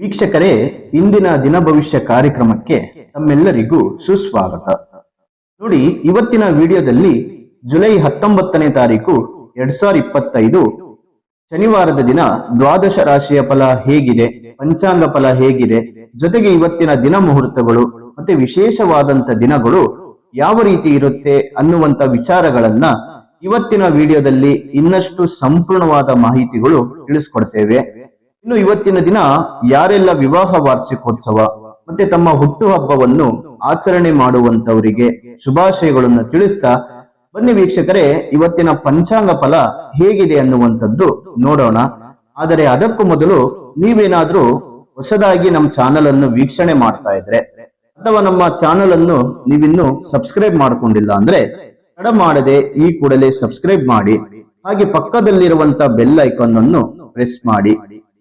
ವೀಕ್ಷಕರೇ, ಇಂದಿನ ದಿನ ಭವಿಷ್ಯ ಕಾರ್ಯಕ್ರಮಕ್ಕೆ ತಮ್ಮೆಲ್ಲರಿಗೂ ಸುಸ್ವಾಗತ. ನೋಡಿ, ಇವತ್ತಿನ ವಿಡಿಯೋದಲ್ಲಿ ಜುಲೈ 19ನೇ ತಾರೀಕು 2025 ಶನಿವಾರದ ದಿನ ದ್ವಾದಶ ರಾಶಿಯ ಫಲ ಹೇಗಿದೆ, ಪಂಚಾಂಗ ಫಲ ಹೇಗಿದೆ, ಜೊತೆಗೆ ಇವತ್ತಿನ ದಿನ ಮುಹೂರ್ತಗಳು ಮತ್ತೆ ವಿಶೇಷವಾದಂತ ದಿನಗಳು ಯಾವ ರೀತಿ ಇರುತ್ತೆ ಅನ್ನುವಂತ ವಿಚಾರಗಳನ್ನ ಇವತ್ತಿನ ವಿಡಿಯೋದಲ್ಲಿ ಇನ್ನಷ್ಟು ಸಂಪೂರ್ಣವಾದ ಮಾಹಿತಿಗಳು ತಿಳಿಸ್ಕೊಡ್ತೇವೆ. ಇನ್ನು ಇವತ್ತಿನ ದಿನ ಯಾರೆಲ್ಲ ವಿವಾಹ ವಾರ್ಷಿಕೋತ್ಸವ ಮತ್ತೆ ತಮ್ಮ ಹುಟ್ಟು ಹಬ್ಬವನ್ನು ಆಚರಣೆ ಮಾಡುವಂತವರಿಗೆ ಶುಭಾಶಯಗಳನ್ನು ತಿಳಿಸ್ತಾ ಬನ್ನಿ ವೀಕ್ಷಕರೇ, ಇವತ್ತಿನ ಪಂಚಾಂಗ ಫಲ ಹೇಗಿದೆ ಅನ್ನುವಂಥದ್ದು ನೋಡೋಣ. ಆದರೆ ಅದಕ್ಕೂ ಮೊದಲು ನೀವೇನಾದ್ರೂ ಹೊಸದಾಗಿ ನಮ್ಮ ಚಾನೆಲ್ ಅನ್ನು ವೀಕ್ಷಣೆ ಮಾಡ್ತಾ ಇದ್ರೆ ಅಥವಾ ನಮ್ಮ ಚಾನೆಲ್ ಅನ್ನು ನೀವಿನ್ನೂ ಸಬ್ಸ್ಕ್ರೈಬ್ ಮಾಡ್ಕೊಂಡಿಲ್ಲ ಅಂದ್ರೆ ತಡ ಮಾಡದೆ ಈ ಕೂಡಲೇ ಸಬ್ಸ್ಕ್ರೈಬ್ ಮಾಡಿ, ಹಾಗೆ ಪಕ್ಕದಲ್ಲಿರುವಂತ ಬೆಲ್ ಐಕಾನ್ ಅನ್ನು ಪ್ರೆಸ್ ಮಾಡಿ.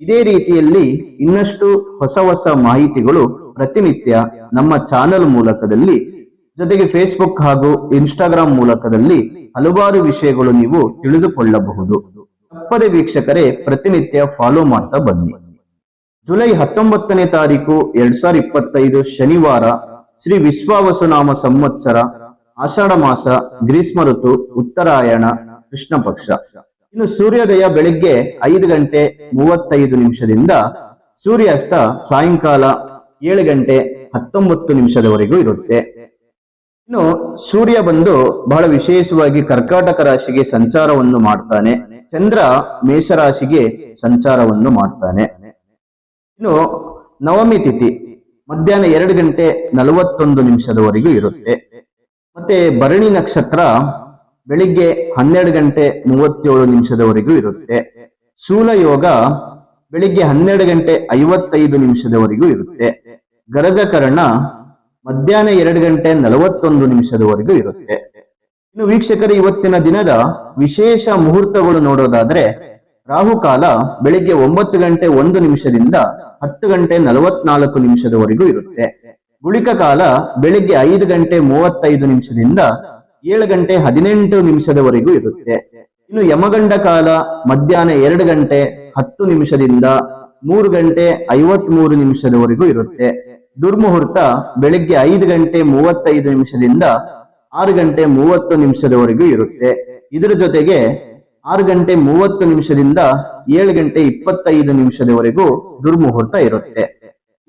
ಇದೇ ರೀತಿಯಲ್ಲಿ ಇನ್ನಷ್ಟು ಹೊಸ ಮಾಹಿತಿಗಳು ಪ್ರತಿನಿತ್ಯ ನಮ್ಮ ಚಾನೆಲ್ ಮೂಲಕದಲ್ಲಿ, ಜೊತೆಗೆ ಫೇಸ್ಬುಕ್ ಹಾಗೂ ಇನ್ಸ್ಟಾಗ್ರಾಮ್ ಮೂಲಕದಲ್ಲಿ ಹಲವಾರು ವಿಷಯಗಳು ನೀವು ತಿಳಿದುಕೊಳ್ಳಬಹುದು. ತಪ್ಪದೆ ವೀಕ್ಷಕರೇ ಪ್ರತಿನಿತ್ಯ ಫಾಲೋ ಮಾಡ್ತಾ ಬನ್ನಿ. ಜುಲೈ 19ನೇ ತಾರೀಕು 2025 ಶನಿವಾರ, ಶ್ರೀ ವಿಶ್ವಾವಸುನಾಮ ಸಂವತ್ಸರ, ಆಷಾಢ ಮಾಸ, ಗ್ರೀಷ್ಮ ಋತು, ಉತ್ತರಾಯಣ, ಕೃಷ್ಣ ಪಕ್ಷ. ಇನ್ನು ಸೂರ್ಯೋದಯ ಬೆಳಿಗ್ಗೆ 5 ಗಂಟೆ 35 ನಿಮಿಷದಿಂದ ಸೂರ್ಯಾಸ್ತ ಸಾಯಂಕಾಲ 7 ಗಂಟೆ 19 ನಿಮಿಷದವರೆಗೂ ಇರುತ್ತೆ. ಇನ್ನು ಸೂರ್ಯ ಬಂದು ಬಹಳ ವಿಶೇಷವಾಗಿ ಕರ್ಕಾಟಕ ರಾಶಿಗೆ ಸಂಚಾರವನ್ನು ಮಾಡ್ತಾನೆ, ಚಂದ್ರ ಮೇಷರಾಶಿಗೆ ಸಂಚಾರವನ್ನು ಮಾಡ್ತಾನೆ. ಇನ್ನು ನವಮಿ ತಿಥಿ ಮಧ್ಯಾಹ್ನ 2 ಗಂಟೆ 41 ನಿಮಿಷದವರೆಗೂ ಇರುತ್ತೆ. ಮತ್ತೆ ಭರಣಿ ನಕ್ಷತ್ರ ಬೆಳಿಗ್ಗೆ 12 ಗಂಟೆ 37 ನಿಮಿಷದವರೆಗೂ ಇರುತ್ತೆ. ಶೂಲ ಯೋಗ ಬೆಳಿಗ್ಗೆ 12 ಗಂಟೆ 55 ನಿಮಿಷದವರೆಗೂ ಇರುತ್ತೆ. ಗರಜಕರ್ಣ ಮಧ್ಯಾಹ್ನ 2 ಗಂಟೆ 41 ನಿಮಿಷದವರೆಗೂ ಇರುತ್ತೆ. ಇನ್ನು ವೀಕ್ಷಕರು, ಇವತ್ತಿನ ದಿನದ ವಿಶೇಷ ಮುಹೂರ್ತಗಳು ನೋಡೋದಾದ್ರೆ, ರಾಹುಕಾಲ ಬೆಳಿಗ್ಗೆ 9 ಗಂಟೆ 1 ನಿಮಿಷದಿಂದ 10 ಗಂಟೆ 44 ನಿಮಿಷದವರೆಗೂ ಇರುತ್ತೆ. ಗುಳಿಕ ಕಾಲ ಬೆಳಿಗ್ಗೆ 5 ಗಂಟೆ 35 ನಿಮಿಷದಿಂದ 7 ಗಂಟೆ 18 ನಿಮಿಷದವರೆಗೂ ಇರುತ್ತೆ. ಇನ್ನು ಯಮಗಂಡ ಕಾಲ ಮಧ್ಯಾಹ್ನ 2 ಗಂಟೆ 10 ನಿಮಿಷದಿಂದ 3 ಗಂಟೆ 53 ನಿಮಿಷದವರೆಗೂ ಇರುತ್ತೆ. ದುರ್ಮುಹೂರ್ತ ಬೆಳಿಗ್ಗೆ 5 ಗಂಟೆ 35 ನಿಮಿಷದಿಂದ 6 ಗಂಟೆ 30 ನಿಮಿಷದವರೆಗೂ ಇರುತ್ತೆ. ಇದರ ಜೊತೆಗೆ 6 ಗಂಟೆ 30 ನಿಮಿಷದಿಂದ 7 ಗಂಟೆ 25 ನಿಮಿಷದವರೆಗೂ ದುರ್ಮುಹೂರ್ತ ಇರುತ್ತೆ.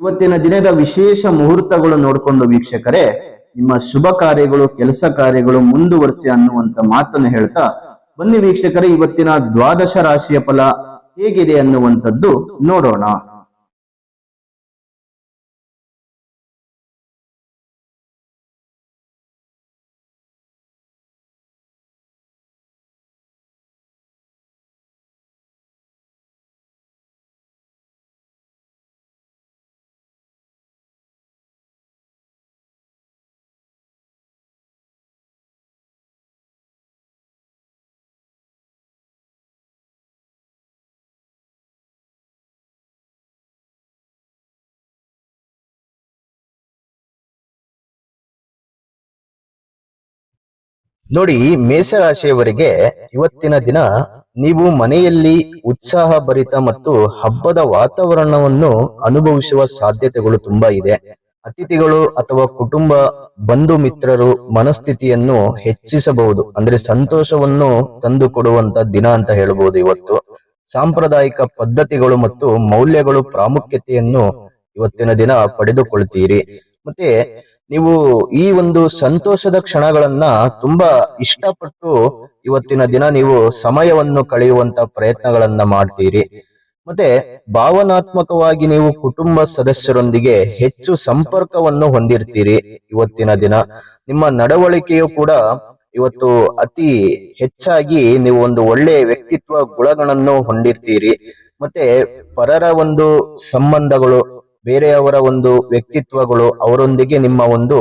ಇವತ್ತಿನ ದಿನದ ವಿಶೇಷ ಮುಹೂರ್ತಗಳು ನೋಡಿಕೊಂಡು ವೀಕ್ಷಕರೇ, ನಿಮ್ಮ ಶುಭ ಕಾರ್ಯಗಳು, ಕೆಲಸ ಕಾರ್ಯಗಳು ಮುಂದುವರಿಸಿ ಅನ್ನುವಂತ ಮಾತನ್ನು ಹೇಳ್ತಾ ಬನ್ನಿ ವೀಕ್ಷಕರೇ, ಇವತ್ತಿನ ದ್ವಾದಶ ರಾಶಿಯ ಫಲ ಹೇಗಿದೆ ಅನ್ನುವಂಥದ್ದು ನೋಡೋಣ. ನೋಡಿ, ಮೇಷರಾಶಿಯವರಿಗೆ ಇವತ್ತಿನ ದಿನ ನೀವು ಮನೆಯಲ್ಲಿ ಉತ್ಸಾಹ ಭರಿತ ಮತ್ತು ಹಬ್ಬದ ವಾತಾವರಣವನ್ನು ಅನುಭವಿಸುವ ಸಾಧ್ಯತೆಗಳು ತುಂಬಾ ಇದೆ. ಅತಿಥಿಗಳು ಅಥವಾ ಕುಟುಂಬ ಬಂಧು ಮಿತ್ರರು ಮನಸ್ಥಿತಿಯನ್ನು ಹೆಚ್ಚಿಸಬಹುದು, ಅಂದ್ರೆ ಸಂತೋಷವನ್ನು ತಂದು ಕೊಡುವಂತ ದಿನ ಅಂತ ಹೇಳಬಹುದು. ಇವತ್ತು ಸಾಂಪ್ರದಾಯಿಕ ಪದ್ಧತಿಗಳು ಮತ್ತು ಮೌಲ್ಯಗಳು ಪ್ರಾಮುಖ್ಯತೆಯನ್ನು ಇವತ್ತಿನ ದಿನ ಪಡೆದುಕೊಳ್ತೀರಿ. ಮತ್ತೆ ನೀವು ಈ ಒಂದು ಸಂತೋಷದ ಕ್ಷಣಗಳನ್ನ ತುಂಬಾ ಇಷ್ಟಪಟ್ಟು ಇವತ್ತಿನ ದಿನ ನೀವು ಸಮಯವನ್ನು ಕಳೆಯುವಂತ ಪ್ರಯತ್ನಗಳನ್ನ ಮಾಡ್ತೀರಿ. ಮತ್ತೆ ಭಾವನಾತ್ಮಕವಾಗಿ ನೀವು ಕುಟುಂಬ ಸದಸ್ಯರೊಂದಿಗೆ ಹೆಚ್ಚು ಸಂಪರ್ಕವನ್ನು ಹೊಂದಿರ್ತೀರಿ. ಇವತ್ತಿನ ದಿನ ನಿಮ್ಮ ನಡವಳಿಕೆಯು ಕೂಡ ಇವತ್ತು ಅತಿ ಹೆಚ್ಚಾಗಿ ನೀವು ಒಂದು ಒಳ್ಳೆಯ ವ್ಯಕ್ತಿತ್ವ ಗುಣಗಳನ್ನು ಹೊಂದಿರ್ತೀರಿ. ಮತ್ತೆ ಪರರ ಒಂದು ಸಂಬಂಧಗಳು, ಬೇರೆಯವರ ಒಂದು ವ್ಯಕ್ತಿತ್ವಗಳು, ಅವರೊಂದಿಗೆ ನಿಮ್ಮ ಒಂದು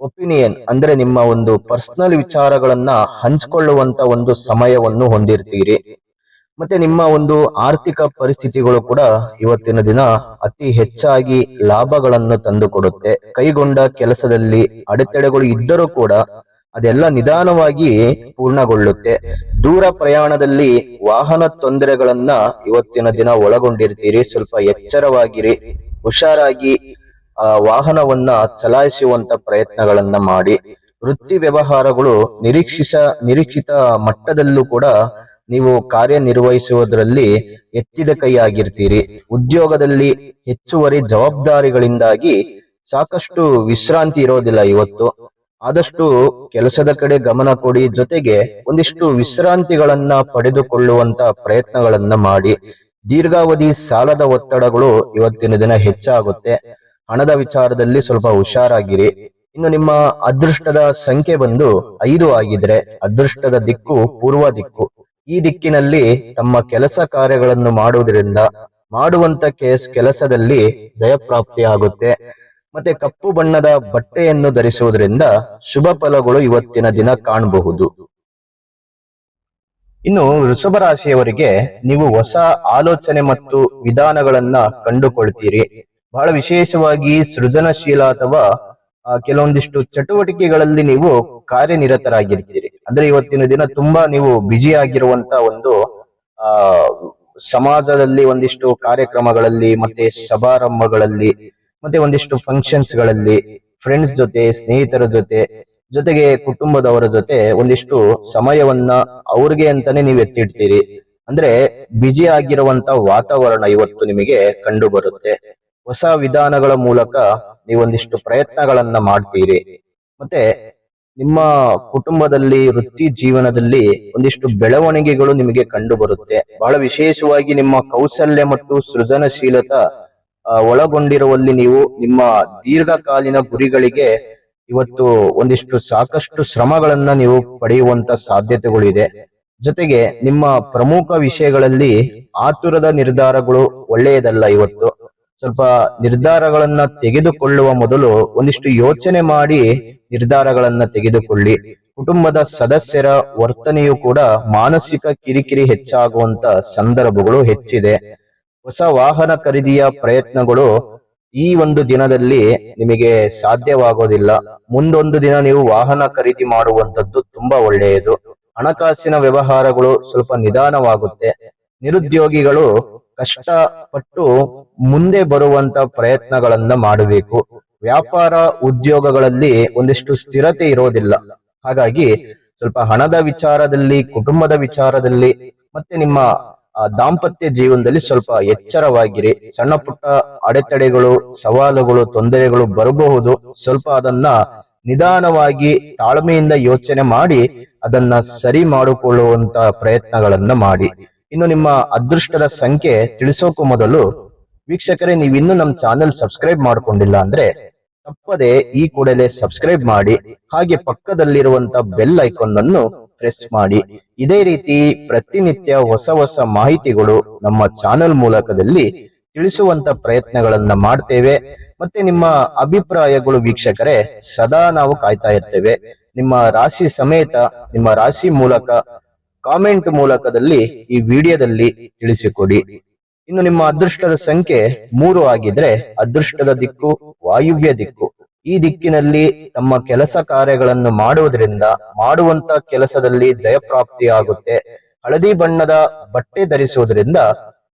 ಒಪಿನಿಯನ್ ಅಂದ್ರೆ ನಿಮ್ಮ ಒಂದು ಪರ್ಸನಲ್ ವಿಚಾರಗಳನ್ನ ಹಂಚಿಕೊಳ್ಳುವಂತ ಒಂದು ಸಮಯವನ್ನು ಹೊಂದಿರ್ತೀರಿ. ಮತ್ತೆ ನಿಮ್ಮ ಒಂದು ಆರ್ಥಿಕ ಪರಿಸ್ಥಿತಿಗಳು ಕೂಡ ಇವತ್ತಿನ ದಿನ ಅತಿ ಹೆಚ್ಚಾಗಿ ಲಾಭಗಳನ್ನು ತಂದುಕೊಡುತ್ತೆ. ಕೈಗೊಂಡ ಕೆಲಸದಲ್ಲಿ ಅಡೆತಡೆಗಳು ಇದ್ದರೂ ಕೂಡ ಅದೆಲ್ಲ ನಿಧಾನವಾಗಿ ಪೂರ್ಣಗೊಳ್ಳುತ್ತೆ. ದೂರ ಪ್ರಯಾಣದಲ್ಲಿ ವಾಹನ ತೊಂದರೆಗಳನ್ನ ಇವತ್ತಿನ ದಿನ ಒಳಗೊಂಡಿರ್ತೀರಿ. ಸ್ವಲ್ಪ ಎಚ್ಚರವಾಗಿರಿ, ಹುಷಾರಾಗಿ ವಾಹನವನ್ನ ಚಲಾಯಿಸುವಂತ ಪ್ರಯತ್ನಗಳನ್ನ ಮಾಡಿ. ವೃತ್ತಿ ವ್ಯವಹಾರಗಳು ನಿರೀಕ್ಷಿತ ಮಟ್ಟದಲ್ಲೂ ಕೂಡ ನೀವು ಕಾರ್ಯನಿರ್ವಹಿಸುವುದರಲ್ಲಿ ಎತ್ತಿದ ಕೈ ಆಗಿರ್ತೀರಿ. ಉದ್ಯೋಗದಲ್ಲಿ ಹೆಚ್ಚುವರಿ ಜವಾಬ್ದಾರಿಗಳಿಂದಾಗಿ ಸಾಕಷ್ಟು ವಿಶ್ರಾಂತಿ ಇರೋದಿಲ್ಲ ಇವತ್ತು. ಆದಷ್ಟು ಕೆಲಸದ ಕಡೆ ಗಮನ ಕೊಡಿ, ಜೊತೆಗೆ ಒಂದಿಷ್ಟು ವಿಶ್ರಾಂತಿಗಳನ್ನ ಪಡೆದುಕೊಳ್ಳುವಂತ ಪ್ರಯತ್ನಗಳನ್ನ ಮಾಡಿ. ದೀರ್ಘಾವಧಿ ಸಾಲದ ಒತ್ತಡಗಳು ಇವತ್ತಿನ ದಿನ ಹೆಚ್ಚಾಗುತ್ತೆ. ಹಣದ ವಿಚಾರದಲ್ಲಿ ಸ್ವಲ್ಪ ಹುಷಾರಾಗಿರಿ. ಇನ್ನು ನಿಮ್ಮ ಅದೃಷ್ಟದ ಸಂಖ್ಯೆ ಬಂದು 5 ಆಗಿದ್ರೆ ಅದೃಷ್ಟದ ದಿಕ್ಕು ಪೂರ್ವ ದಿಕ್ಕು. ಈ ದಿಕ್ಕಿನಲ್ಲಿ ತಮ್ಮ ಕೆಲಸ ಕಾರ್ಯಗಳನ್ನು ಮಾಡುವುದರಿಂದ ಮಾಡುವಂತ ಕೆಲಸದಲ್ಲಿ ಜಯಪ್ರಾಪ್ತಿ ಆಗುತ್ತೆ. ಮತ್ತೆ ಕಪ್ಪು ಬಣ್ಣದ ಬಟ್ಟೆಯನ್ನು ಧರಿಸುವುದರಿಂದ ಶುಭ ಫಲಗಳು ಇವತ್ತಿನ ದಿನ ಕಾಣಬಹುದು. ಇನ್ನು ವೃಷಭ ರಾಶಿಯವರಿಗೆ ನೀವು ಹೊಸ ಆಲೋಚನೆ ಮತ್ತು ವಿಧಾನಗಳನ್ನ ಕಂಡುಕೊಳ್ತೀರಿ. ಬಹಳ ವಿಶೇಷವಾಗಿ ಸೃಜನಶೀಲ ಅಥವಾ ಕೆಲವೊಂದಿಷ್ಟು ಚಟುವಟಿಕೆಗಳಲ್ಲಿ ನೀವು ಕಾರ್ಯನಿರತರಾಗಿರ್ತೀರಿ. ಅಂದ್ರೆ ಇವತ್ತಿನ ದಿನ ತುಂಬಾ ನೀವು ಬ್ಯುಸಿ ಆಗಿರುವಂತ ಒಂದು ಸಮಾಜದಲ್ಲಿ ಒಂದಿಷ್ಟು ಕಾರ್ಯಕ್ರಮಗಳಲ್ಲಿ, ಮತ್ತೆ ಸಮಾರಂಭಗಳಲ್ಲಿ, ಮತ್ತೆ ಒಂದಿಷ್ಟು ಫಂಕ್ಷನ್ಸ್ ಗಳಲ್ಲಿ ಫ್ರೆಂಡ್ಸ್ ಜೊತೆ, ಸ್ನೇಹಿತರ ಜೊತೆಗೆ ಕುಟುಂಬದವರ ಜೊತೆ ಒಂದಿಷ್ಟು ಸಮಯವನ್ನ ಅವ್ರಿಗೆ ಅಂತಾನೆ ನೀವು ಎತ್ತಿಡ್ತೀರಿ. ಅಂದ್ರೆ ಬ್ಯುಸಿ ಆಗಿರುವಂತ ವಾತಾವರಣ ಇವತ್ತು ನಿಮಗೆ ಕಂಡು ಬರುತ್ತೆ. ಹೊಸ ವಿಧಾನಗಳ ಮೂಲಕ ನೀವೊಂದಿಷ್ಟು ಪ್ರಯತ್ನಗಳನ್ನ ಮಾಡ್ತೀರಿ. ಮತ್ತೆ ನಿಮ್ಮ ಕುಟುಂಬದಲ್ಲಿ, ವೃತ್ತಿ ಜೀವನದಲ್ಲಿ ಒಂದಿಷ್ಟು ಬೆಳವಣಿಗೆಗಳು ನಿಮಗೆ ಕಂಡು ಬರುತ್ತೆ. ಬಹಳ ವಿಶೇಷವಾಗಿ ನಿಮ್ಮ ಕೌಶಲ್ಯ ಮತ್ತು ಸೃಜನಶೀಲತಾ ಒಳಗೊಂಡಿರುವಲ್ಲಿ ನೀವು ನಿಮ್ಮ ದೀರ್ಘಕಾಲೀನ ಗುರಿಗಳಿಗೆ ಇವತ್ತು ಒಂದಿಷ್ಟು ಸಾಕಷ್ಟು ಶ್ರಮಗಳನ್ನ ನೀವು ಪಡೆಯುವಂತ ಸಾಧ್ಯತೆಗಳಿದೆ. ಜೊತೆಗೆ ನಿಮ್ಮ ಪ್ರಮುಖ ವಿಷಯಗಳಲ್ಲಿ ಆತುರದ ನಿರ್ಧಾರಗಳು ಒಳ್ಳೆಯದಲ್ಲ. ಇವತ್ತು ಸ್ವಲ್ಪ ನಿರ್ಧಾರಗಳನ್ನ ತೆಗೆದುಕೊಳ್ಳುವ ಮೊದಲು ಒಂದಿಷ್ಟು ಯೋಚನೆ ಮಾಡಿ ನಿರ್ಧಾರಗಳನ್ನ ತೆಗೆದುಕೊಳ್ಳಿ. ಕುಟುಂಬದ ಸದಸ್ಯರ ವರ್ತನೆಯು ಕೂಡ ಮಾನಸಿಕ ಕಿರಿಕಿರಿ ಹೆಚ್ಚಾಗುವಂತ ಸಂದರ್ಭಗಳು ಹೆಚ್ಚಿದೆ. ಹೊಸ ವಾಹನ ಖರೀದಿಯ ಪ್ರಯತ್ನಗಳು ಈ ಒಂದು ದಿನದಲ್ಲಿ ನಿಮಗೆ ಸಾಧ್ಯವಾಗೋದಿಲ್ಲ. ಮುಂದೊಂದು ದಿನ ನೀವು ವಾಹನ ಖರೀದಿ ಮಾಡುವಂತದ್ದು ತುಂಬಾ ಒಳ್ಳೆಯದು. ಹಣಕಾಸಿನ ವ್ಯವಹಾರಗಳು ಸ್ವಲ್ಪ ನಿಧಾನವಾಗುತ್ತೆ. ನಿರುದ್ಯೋಗಿಗಳು ಕಷ್ಟಪಟ್ಟು ಮುಂದೆ ಬರುವಂತ ಪ್ರಯತ್ನಗಳನ್ನ ಮಾಡಬೇಕು. ವ್ಯಾಪಾರ ಉದ್ಯೋಗಗಳಲ್ಲಿ ಒಂದಿಷ್ಟು ಸ್ಥಿರತೆ ಇರೋದಿಲ್ಲ. ಹಾಗಾಗಿ ಸ್ವಲ್ಪ ಹಣದ ವಿಚಾರದಲ್ಲಿ, ಕುಟುಂಬದ ವಿಚಾರದಲ್ಲಿ, ಮತ್ತೆ ನಿಮ್ಮ ದಾಂಪತ್ಯ ಜೀವನದಲ್ಲಿ ಸ್ವಲ್ಪ ಎಚ್ಚರವಾಗಿರಿ. ಸಣ್ಣ ಪುಟ್ಟ ಅಡೆತಡೆಗಳು, ಸವಾಲುಗಳು, ತೊಂದರೆಗಳು ಬರಬಹುದು. ಸ್ವಲ್ಪ ಅದನ್ನ ನಿಧಾನವಾಗಿ ತಾಳ್ಮೆಯಿಂದ ಯೋಚನೆ ಮಾಡಿ ಅದನ್ನ ಸರಿ ಮಾಡಿಕೊಳ್ಳುವಂತ ಪ್ರಯತ್ನಗಳನ್ನ ಮಾಡಿ. ಇನ್ನು ನಿಮ್ಮ ಅದೃಷ್ಟದ ಸಂಖ್ಯೆ ತಿಳಿಸೋಕು ಮೊದಲು ವೀಕ್ಷಕರೇ, ನೀವಿನ್ನು ನಮ್ಮ ಚಾನೆಲ್ ಸಬ್ಸ್ಕ್ರೈಬ್ ಮಾಡ್ಕೊಂಡಿಲ್ಲ ಅಂದ್ರೆ ತಪ್ಪದೆ ಈ ಕೂಡಲೇ ಸಬ್ಸ್ಕ್ರೈಬ್ ಮಾಡಿ. ಹಾಗೆ ಪಕ್ಕದಲ್ಲಿರುವಂತ ಬೆಲ್ ಐಕಾನ್ ಅನ್ನು ಪ್ರೆಸ್ ಮಾಡಿ. ಇದೇ ರೀತಿ ಪ್ರತಿನಿತ್ಯ ಹೊಸ ಮಾಹಿತಿಗಳು ನಮ್ಮ ಚಾನೆಲ್ ಮೂಲಕದಲ್ಲಿ ತಿಳಿಸುವಂತ ಪ್ರಯತ್ನಗಳನ್ನ ಮಾಡ್ತೇವೆ. ಮತ್ತೆ ನಿಮ್ಮ ಅಭಿಪ್ರಾಯಗಳು ವೀಕ್ಷಕರೇ ಸದಾ ನಾವು ಕಾಯ್ತಾ ಇರ್ತೇವೆ. ನಿಮ್ಮ ರಾಶಿ ಸಮೇತ, ನಿಮ್ಮ ರಾಶಿ ಮೂಲಕ, ಕಾಮೆಂಟ್ ಮೂಲಕದಲ್ಲಿ ಈ ವಿಡಿಯೋದಲ್ಲಿ ತಿಳಿಸಿಕೊಡಿ. ಇನ್ನು ನಿಮ್ಮ ಅದೃಷ್ಟದ ಸಂಖ್ಯೆ 3 ಆಗಿದ್ರೆ ಅದೃಷ್ಟದ ದಿಕ್ಕು ವಾಯುವ್ಯ ದಿಕ್ಕು. ಈ ದಿಕ್ಕಿನಲ್ಲಿ ತಮ್ಮ ಕೆಲಸ ಕಾರ್ಯಗಳನ್ನು ಮಾಡುವುದರಿಂದ ಮಾಡುವಂತ ಕೆಲಸದಲ್ಲಿ ಜಯಪ್ರಾಪ್ತಿ ಆಗುತ್ತೆ. ಹಳದಿ ಬಣ್ಣದ ಬಟ್ಟೆ ಧರಿಸುವುದರಿಂದ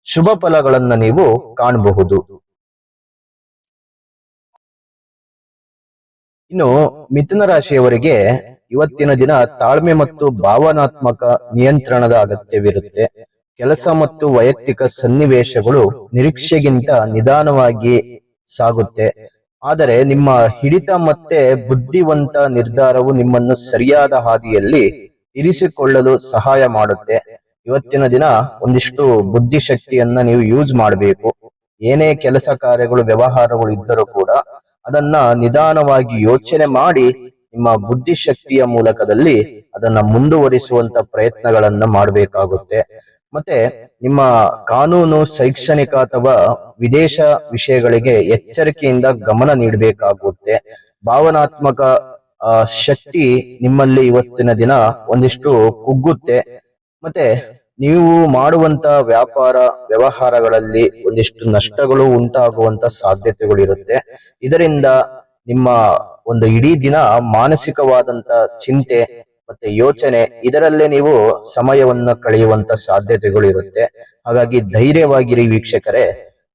ಶುಭ ಫಲಗಳನ್ನ ನೀವು ಕಾಣಬಹುದು. ಇನ್ನು ಮಿಥುನ ರಾಶಿಯವರಿಗೆ ಇವತ್ತಿನ ದಿನ ತಾಳ್ಮೆ ಮತ್ತು ಭಾವನಾತ್ಮಕ ನಿಯಂತ್ರಣದ ಅಗತ್ಯವಿರುತ್ತೆ. ಕೆಲಸ ಮತ್ತು ವೈಯಕ್ತಿಕ ಸನ್ನಿವೇಶಗಳು ನಿರೀಕ್ಷೆಗಿಂತ ನಿಧಾನವಾಗಿ ಸಾಗುತ್ತೆ. ಆದರೆ ನಿಮ್ಮ ಹಿಡಿತ ಮತ್ತೆ ಬುದ್ಧಿವಂತ ನಿರ್ಧಾರವು ನಿಮ್ಮನ್ನು ಸರಿಯಾದ ಹಾದಿಯಲ್ಲಿ ಇರಿಸಿಕೊಳ್ಳಲು ಸಹಾಯ ಮಾಡುತ್ತೆ. ಇವತ್ತಿನ ದಿನ ಒಂದಿಷ್ಟು ಬುದ್ಧಿಶಕ್ತಿಯನ್ನ ನೀವು ಯೂಸ್ ಮಾಡಬೇಕು. ಏನೇ ಕೆಲಸ ಕಾರ್ಯಗಳು, ವ್ಯವಹಾರಗಳು ಇದ್ದರೂ ಕೂಡ ಅದನ್ನ ನಿಧಾನವಾಗಿ ಯೋಚನೆ ಮಾಡಿ ನಿಮ್ಮ ಬುದ್ಧಿಶಕ್ತಿಯ ಮೂಲಕದಲ್ಲಿ ಅದನ್ನ ಮುಂದುವರಿಸುವಂತ ಪ್ರಯತ್ನಗಳನ್ನ ಮಾಡಬೇಕಾಗುತ್ತೆ. ಮತ್ತೆ ನಿಮ್ಮ ಕಾನೂನು, ಶೈಕ್ಷಣಿಕ ಅಥವಾ ವಿದೇಶ ವಿಷಯಗಳಿಗೆ ಎಚ್ಚರಿಕೆಯಿಂದ ಗಮನ ನೀಡಬೇಕಾಗುತ್ತೆ. ಭಾವನಾತ್ಮಕ ಶಕ್ತಿ ನಿಮ್ಮಲ್ಲಿ ಇವತ್ತಿನ ದಿನ ಒಂದಿಷ್ಟು ಕುಗ್ಗುತ್ತೆ. ಮತ್ತೆ ನೀವು ಮಾಡುವಂತ ವ್ಯಾಪಾರ ವ್ಯವಹಾರಗಳಲ್ಲಿ ಒಂದಿಷ್ಟು ನಷ್ಟಗಳು ಉಂಟಾಗುವಂತ ಸಾಧ್ಯತೆಗಳಿರುತ್ತೆ. ಇದರಿಂದ ನಿಮ್ಮ ಒಂದು ಇಡೀ ದಿನ ಮಾನಸಿಕವಾದಂತ ಚಿಂತೆ ಮತ್ತೆ ಯೋಚನೆ ಇದರಲ್ಲೇ ನೀವು ಸಮಯವನ್ನ ಕಳೆಯುವಂತ ಸಾಧ್ಯತೆಗಳು ಇರುತ್ತೆ. ಹಾಗಾಗಿ ಧೈರ್ಯವಾಗಿರಿ ವೀಕ್ಷಕರೇ.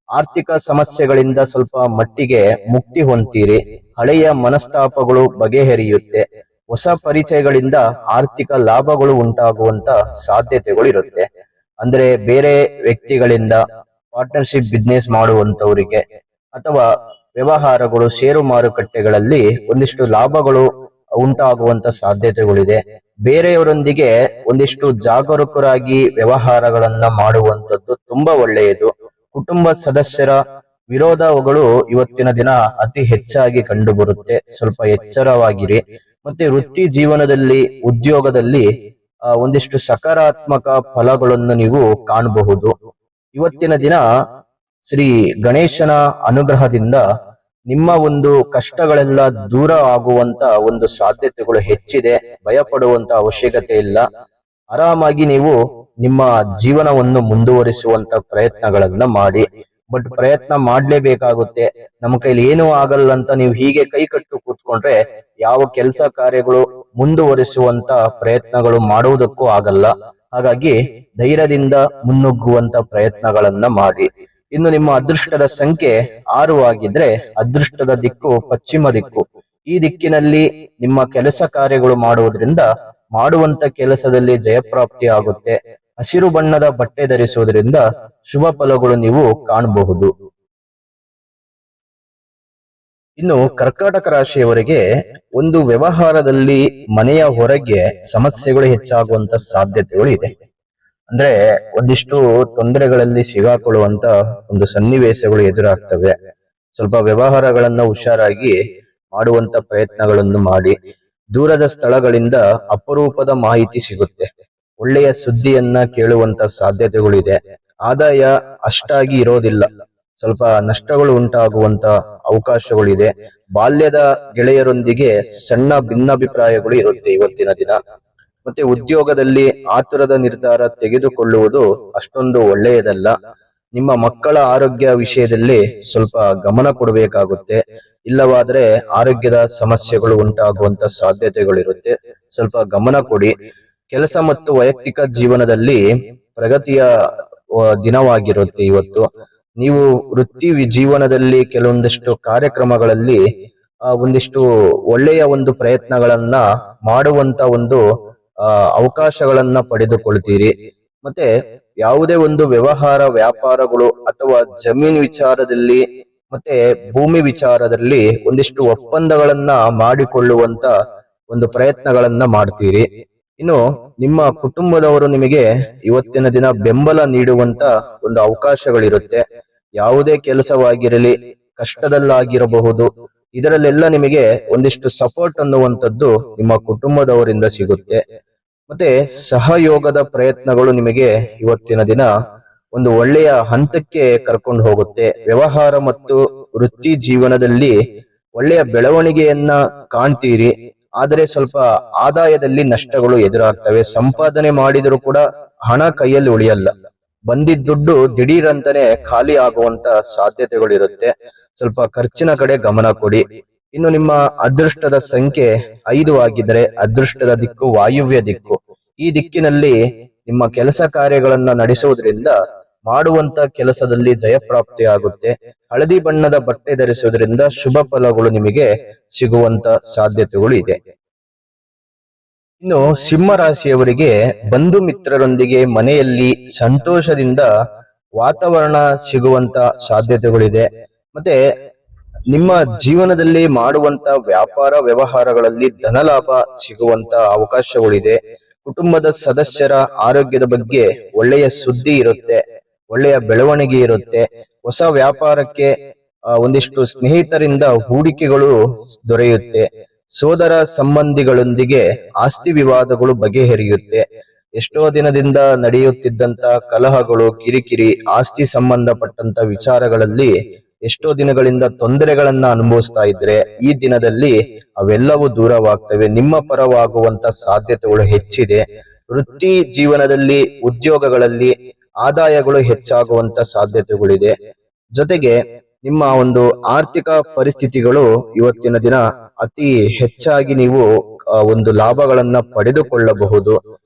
ಆರ್ಥಿಕ ಸಮಸ್ಯೆಗಳಿಂದ ಸ್ವಲ್ಪ ಮಟ್ಟಿಗೆ ಮುಕ್ತಿ ಹೊಂತೀರಿ. ಹಳೆಯ ಮನಸ್ತಾಪಗಳು ಬಗೆಹರಿಯುತ್ತೆ. ಹೊಸ ಪರಿಚಯಗಳಿಂದ ಆರ್ಥಿಕ ಲಾಭಗಳು ಉಂಟಾಗುವಂತ ಸಾಧ್ಯತೆಗಳು ಇರುತ್ತೆ. ಅಂದ್ರೆ ಬೇರೆ ವ್ಯಕ್ತಿಗಳಿಂದ ಪಾರ್ಟ್ನರ್ಶಿಪ್ ಬಿಸ್ನೆಸ್ ಮಾಡುವಂತವರಿಗೆ ಅಥವಾ ವ್ಯವಹಾರಗಳು ಷೇರು ಮಾರುಕಟ್ಟೆಗಳಲ್ಲಿ ಒಂದಿಷ್ಟು ಲಾಭಗಳು ಉಂಟಾಗುವಂತ ಸಾಧ್ಯತೆಗಳಿದೆ. ಬೇರೆಯವರೊಂದಿಗೆ ಒಂದಿಷ್ಟು ಜಾಗರೂಕರಾಗಿ ವ್ಯವಹಾರಗಳನ್ನ ಮಾಡುವಂತದ್ದು ತುಂಬಾ ಒಳ್ಳೆಯದು. ಕುಟುಂಬ ಸದಸ್ಯರ ವಿರೋಧಗಳು ಇವತ್ತಿನ ದಿನ ಅತಿ ಹೆಚ್ಚಾಗಿ ಕಂಡು ಬರುತ್ತೆ. ಸ್ವಲ್ಪ ಎಚ್ಚರವಾಗಿರಿ. ಮತ್ತೆ ವೃತ್ತಿ ಜೀವನದಲ್ಲಿ ಉದ್ಯೋಗದಲ್ಲಿ ಒಂದಿಷ್ಟು ಸಕಾರಾತ್ಮಕ ಫಲಗಳನ್ನು ನೀವು ಕಾಣಬಹುದು. ಇವತ್ತಿನ ದಿನ ಶ್ರೀ ಗಣೇಶನ ಅನುಗ್ರಹದಿಂದ ನಿಮ್ಮ ಒಂದು ಕಷ್ಟಗಳೆಲ್ಲ ದೂರ ಆಗುವಂತ ಒಂದು ಸಾಧ್ಯತೆಗಳು ಹೆಚ್ಚಿದೆ. ಭಯ ಪಡುವಂತ ಅವಶ್ಯಕತೆ ಇಲ್ಲ. ಆರಾಮಾಗಿ ನೀವು ನಿಮ್ಮ ಜೀವನವನ್ನು ಮುಂದುವರಿಸುವಂತ ಪ್ರಯತ್ನಗಳನ್ನ ಮಾಡಿ. ಬಟ್ ಪ್ರಯತ್ನ ಮಾಡ್ಲೇಬೇಕಾಗುತ್ತೆ. ನಮ್ಮ ಕೈಲಿ ಏನೂ ಆಗಲ್ಲ ಅಂತ ನೀವು ಹೀಗೆ ಕೈ ಕಟ್ಟು ಕೂತ್ಕೊಂಡ್ರೆ ಯಾವ ಕೆಲಸ ಕಾರ್ಯಗಳು ಮುಂದುವರಿಸುವಂತ ಪ್ರಯತ್ನಗಳು ಮಾಡುವುದಕ್ಕೂ ಆಗಲ್ಲ. ಹಾಗಾಗಿ ಧೈರ್ಯದಿಂದ ಮುನ್ನುಗ್ಗುವಂತ ಪ್ರಯತ್ನಗಳನ್ನ ಮಾಡಿ. ಇನ್ನು ನಿಮ್ಮ ಅದೃಷ್ಟದ ಸಂಖ್ಯೆ 6 ಆಗಿದ್ರೆ ಅದೃಷ್ಟದ ದಿಕ್ಕು ಪಶ್ಚಿಮ ದಿಕ್ಕು. ಈ ದಿಕ್ಕಿನಲ್ಲಿ ನಿಮ್ಮ ಕೆಲಸ ಕಾರ್ಯಗಳು ಮಾಡುವುದರಿಂದ ಮಾಡುವಂತ ಕೆಲಸದಲ್ಲಿ ಜಯಪ್ರಾಪ್ತಿ ಆಗುತ್ತೆ. ಹಸಿರು ಬಣ್ಣದ ಬಟ್ಟೆ ಧರಿಸುವುದರಿಂದ ಶುಭ ಫಲಗಳು ನೀವು ಕಾಣಬಹುದು. ಇನ್ನು ಕರ್ಕಾಟಕ ರಾಶಿಯವರಿಗೆ ಒಂದು ವ್ಯವಹಾರದಲ್ಲಿ ಮನೆಯ ಹೊರಗೆ ಸಮಸ್ಯೆಗಳು ಹೆಚ್ಚಾಗುವಂತ ಸಾಧ್ಯತೆಗಳು ಇದೆ. ಅಂದ್ರೆ ಒಂದಿಷ್ಟು ತೊಂದರೆಗಳಲ್ಲಿ ಸಿಗಾಕೊಳ್ಳುವಂತ ಒಂದು ಸನ್ನಿವೇಶಗಳು ಎದುರಾಗ್ತವೆ. ಸ್ವಲ್ಪ ವ್ಯವಹಾರಗಳನ್ನ ಹುಷಾರಾಗಿ ಮಾಡುವಂತ ಪ್ರಯತ್ನಗಳನ್ನು ಮಾಡಿ. ದೂರದ ಸ್ಥಳಗಳಿಂದ ಅಪರೂಪದ ಮಾಹಿತಿ ಸಿಗುತ್ತೆ. ಒಳ್ಳೆಯ ಸುದ್ದಿಯನ್ನ ಕೇಳುವಂತ ಸಾಧ್ಯತೆಗಳಿದೆ. ಆದಾಯ ಅಷ್ಟಾಗಿ ಇರೋದಿಲ್ಲ. ಸ್ವಲ್ಪ ನಷ್ಟಗಳು ಉಂಟಾಗುವಂತ ಅವಕಾಶಗಳಿದೆ. ಬಾಲ್ಯದ ಗೆಳೆಯರೊಂದಿಗೆ ಸಣ್ಣ ಭಿನ್ನಾಭಿಪ್ರಾಯಗಳು ಇರುತ್ತೆ ಇವತ್ತಿನ ದಿನ. ಮತ್ತೆ ಉದ್ಯೋಗದಲ್ಲಿ ಆತುರದ ನಿರ್ಧಾರ ತೆಗೆದುಕೊಳ್ಳುವುದು ಅಷ್ಟೊಂದು ಒಳ್ಳೆಯದಲ್ಲ. ನಿಮ್ಮ ಮಕ್ಕಳ ಆರೋಗ್ಯ ವಿಷಯದಲ್ಲಿ ಸ್ವಲ್ಪ ಗಮನ ಕೊಡಬೇಕಾಗುತ್ತೆ. ಇಲ್ಲವಾದ್ರೆ ಆರೋಗ್ಯದ ಸಮಸ್ಯೆಗಳು ಉಂಟಾಗುವಂತ ಸಾಧ್ಯತೆಗಳಿರುತ್ತೆ. ಸ್ವಲ್ಪ ಗಮನ ಕೊಡಿ. ಕೆಲಸ ಮತ್ತು ವೈಯಕ್ತಿಕ ಜೀವನದಲ್ಲಿ ಪ್ರಗತಿಯ ದಿನವಾಗಿರುತ್ತೆ ಇವತ್ತು. ನೀವು ವೃತ್ತಿ ಜೀವನದಲ್ಲಿ ಕೆಲವೊಂದಿಷ್ಟು ಕಾರ್ಯಕ್ರಮಗಳಲ್ಲಿ ಒಂದಿಷ್ಟು ಒಳ್ಳೆಯ ಒಂದು ಪ್ರಯತ್ನಗಳನ್ನ ಮಾಡುವಂತ ಒಂದು ಅವಕಾಶಗಳನ್ನ ಪಡೆದುಕೊಳ್ತೀರಿ. ಮತ್ತೆ ಯಾವುದೇ ಒಂದು ವ್ಯವಹಾರ ವ್ಯಾಪಾರಗಳು ಅಥವಾ ಜಮೀನು ವಿಚಾರದಲ್ಲಿ ಮತ್ತೆ ಭೂಮಿ ವಿಚಾರದಲ್ಲಿ ಒಂದಿಷ್ಟು ಒಪ್ಪಂದಗಳನ್ನ ಮಾಡಿಕೊಳ್ಳುವಂತ ಒಂದು ಪ್ರಯತ್ನಗಳನ್ನ ಮಾಡ್ತೀರಿ. ಇನ್ನು ನಿಮ್ಮ ಕುಟುಂಬದವರು ನಿಮಗೆ ಇವತ್ತಿನ ದಿನ ಬೆಂಬಲ ನೀಡುವಂತ ಒಂದು ಅವಕಾಶಗಳಿರುತ್ತೆ. ಯಾವುದೇ ಕೆಲಸವಾಗಿರಲಿ, ಕಷ್ಟದಲ್ಲಾಗಿರಬಹುದು, ಇದರಲ್ಲೆಲ್ಲ ನಿಮಗೆ ಒಂದಿಷ್ಟು ಸಪೋರ್ಟ್ ಅನ್ನುವಂಥದ್ದು ನಿಮ್ಮ ಕುಟುಂಬದವರಿಂದ ಸಿಗುತ್ತೆ. ಮತ್ತೆ ಸಹಯೋಗದ ಪ್ರಯತ್ನಗಳು ನಿಮಗೆ ಇವತ್ತಿನ ದಿನ ಒಂದು ಒಳ್ಳೆಯ ಹಂತಕ್ಕೆ ಕರ್ಕೊಂಡು ಹೋಗುತ್ತೆ. ವ್ಯವಹಾರ ಮತ್ತು ವೃತ್ತಿ ಜೀವನದಲ್ಲಿ ಒಳ್ಳೆಯ ಬೆಳವಣಿಗೆಯನ್ನ ಕಾಣ್ತೀರಿ. ಆದರೆ ಸ್ವಲ್ಪ ಆದಾಯದಲ್ಲಿ ನಷ್ಟಗಳು ಎದುರಾಗ್ತವೆ. ಸಂಪಾದನೆ ಮಾಡಿದರೂ ಕೂಡ ಹಣ ಕೈಯಲ್ಲಿ ಉಳಿಯಲ್ಲ. ಬಂದಿದ್ದ ದುಡ್ಡು ದಿಢೀರಂತಾನೆ ಖಾಲಿ ಆಗುವಂತ ಸಾಧ್ಯತೆಗಳಿರುತ್ತೆ. ಸ್ವಲ್ಪ ಖರ್ಚಿನ ಕಡೆ ಗಮನ ಕೊಡಿ. ಇನ್ನು ನಿಮ್ಮ ಅದೃಷ್ಟದ ಸಂಖ್ಯೆ 5 ಆಗಿದ್ರೆ ಅದೃಷ್ಟದ ದಿಕ್ಕು ವಾಯುವ್ಯ ದಿಕ್ಕು. ಈ ದಿಕ್ಕಿನಲ್ಲಿ ನಿಮ್ಮ ಕೆಲಸ ಕಾರ್ಯಗಳನ್ನ ನಡೆಸುವುದರಿಂದ ಮಾಡುವಂತ ಕೆಲಸದಲ್ಲಿ ಜಯಪ್ರಾಪ್ತಿ ಆಗುತ್ತೆ. ಹಳದಿ ಬಣ್ಣದ ಬಟ್ಟೆ ಧರಿಸುವುದರಿಂದ ಶುಭ ಫಲಗಳು ನಿಮಗೆ ಸಿಗುವಂತ ಸಾಧ್ಯತೆಗಳು ಇದೆ. ಇನ್ನು ಸಿಂಹ ರಾಶಿಯವರಿಗೆ ಬಂಧು ಮಿತ್ರರೊಂದಿಗೆ ಮನೆಯಲ್ಲಿ ಸಂತೋಷದಿಂದ ವಾತಾವರಣ ಸಿಗುವಂತ ಸಾಧ್ಯತೆಗಳಿದೆ. ಮತ್ತೆ ನಿಮ್ಮ ಜೀವನದಲ್ಲಿ ಮಾಡುವಂತ ವ್ಯಾಪಾರ ವ್ಯವಹಾರಗಳಲ್ಲಿ ಧನಲಾಭ ಸಿಗುವಂತ ಅವಕಾಶಗಳಿದೆ. ಕುಟುಂಬದ ಸದಸ್ಯರ ಆರೋಗ್ಯದ ಬಗ್ಗೆ ಒಳ್ಳೆಯ ಸುದ್ದಿ ಇರುತ್ತೆ. ಒಳ್ಳೆಯ ಬೆಳವಣಿಗೆ ಇರುತ್ತೆ. ಹೊಸ ವ್ಯಾಪಾರಕ್ಕೆ ಒಂದಿಷ್ಟು ಸ್ನೇಹಿತರಿಂದ ಹೂಡಿಕೆಗಳು ದೊರೆಯುತ್ತೆ. ಸೋದರ ಸಂಬಂಧಿಗಳೊಂದಿಗೆ ಆಸ್ತಿ ವಿವಾದಗಳು ಬಗೆಹರಿಯುತ್ತೆ. ಎಷ್ಟೋ ದಿನದಿಂದ ನಡೆಯುತ್ತಿದ್ದಂತ ಕಲಹಗಳು, ಕಿರಿಕಿರಿ, ಆಸ್ತಿ ಸಂಬಂಧಪಟ್ಟಂತ ವಿಚಾರಗಳಲ್ಲಿ ಎಷ್ಟೋ ದಿನಗಳಿಂದ ತೊಂದರೆಗಳನ್ನ ಅನುಭವಿಸ್ತಾ ಇದ್ರೆ ಈ ದಿನದಲ್ಲಿ ಅವೆಲ್ಲವೂ ದೂರವಾಗ್ತವೆ. ನಿಮ್ಮ ಪರವಾಗುವಂತ ಸಾಧ್ಯತೆಗಳು ಹೆಚ್ಚಿದೆ. ವೃತ್ತಿ ಜೀವನದಲ್ಲಿ ಉದ್ಯೋಗಗಳಲ್ಲಿ ಆದಾಯಗಳು ಹೆಚ್ಚಾಗುವಂತ ಸಾಧ್ಯತೆಗಳಿದೆ. ಜೊತೆಗೆ ನಿಮ್ಮ ಒಂದು ಆರ್ಥಿಕ ಪರಿಸ್ಥಿತಿಗಳು ಇವತ್ತಿನ ದಿನ ಅತಿ ಹೆಚ್ಚಾಗಿ ನೀವು ಒಂದು ಲಾಭಗಳನ್ನ ಪಡೆದುಕೊಳ್ಳಬಹುದು.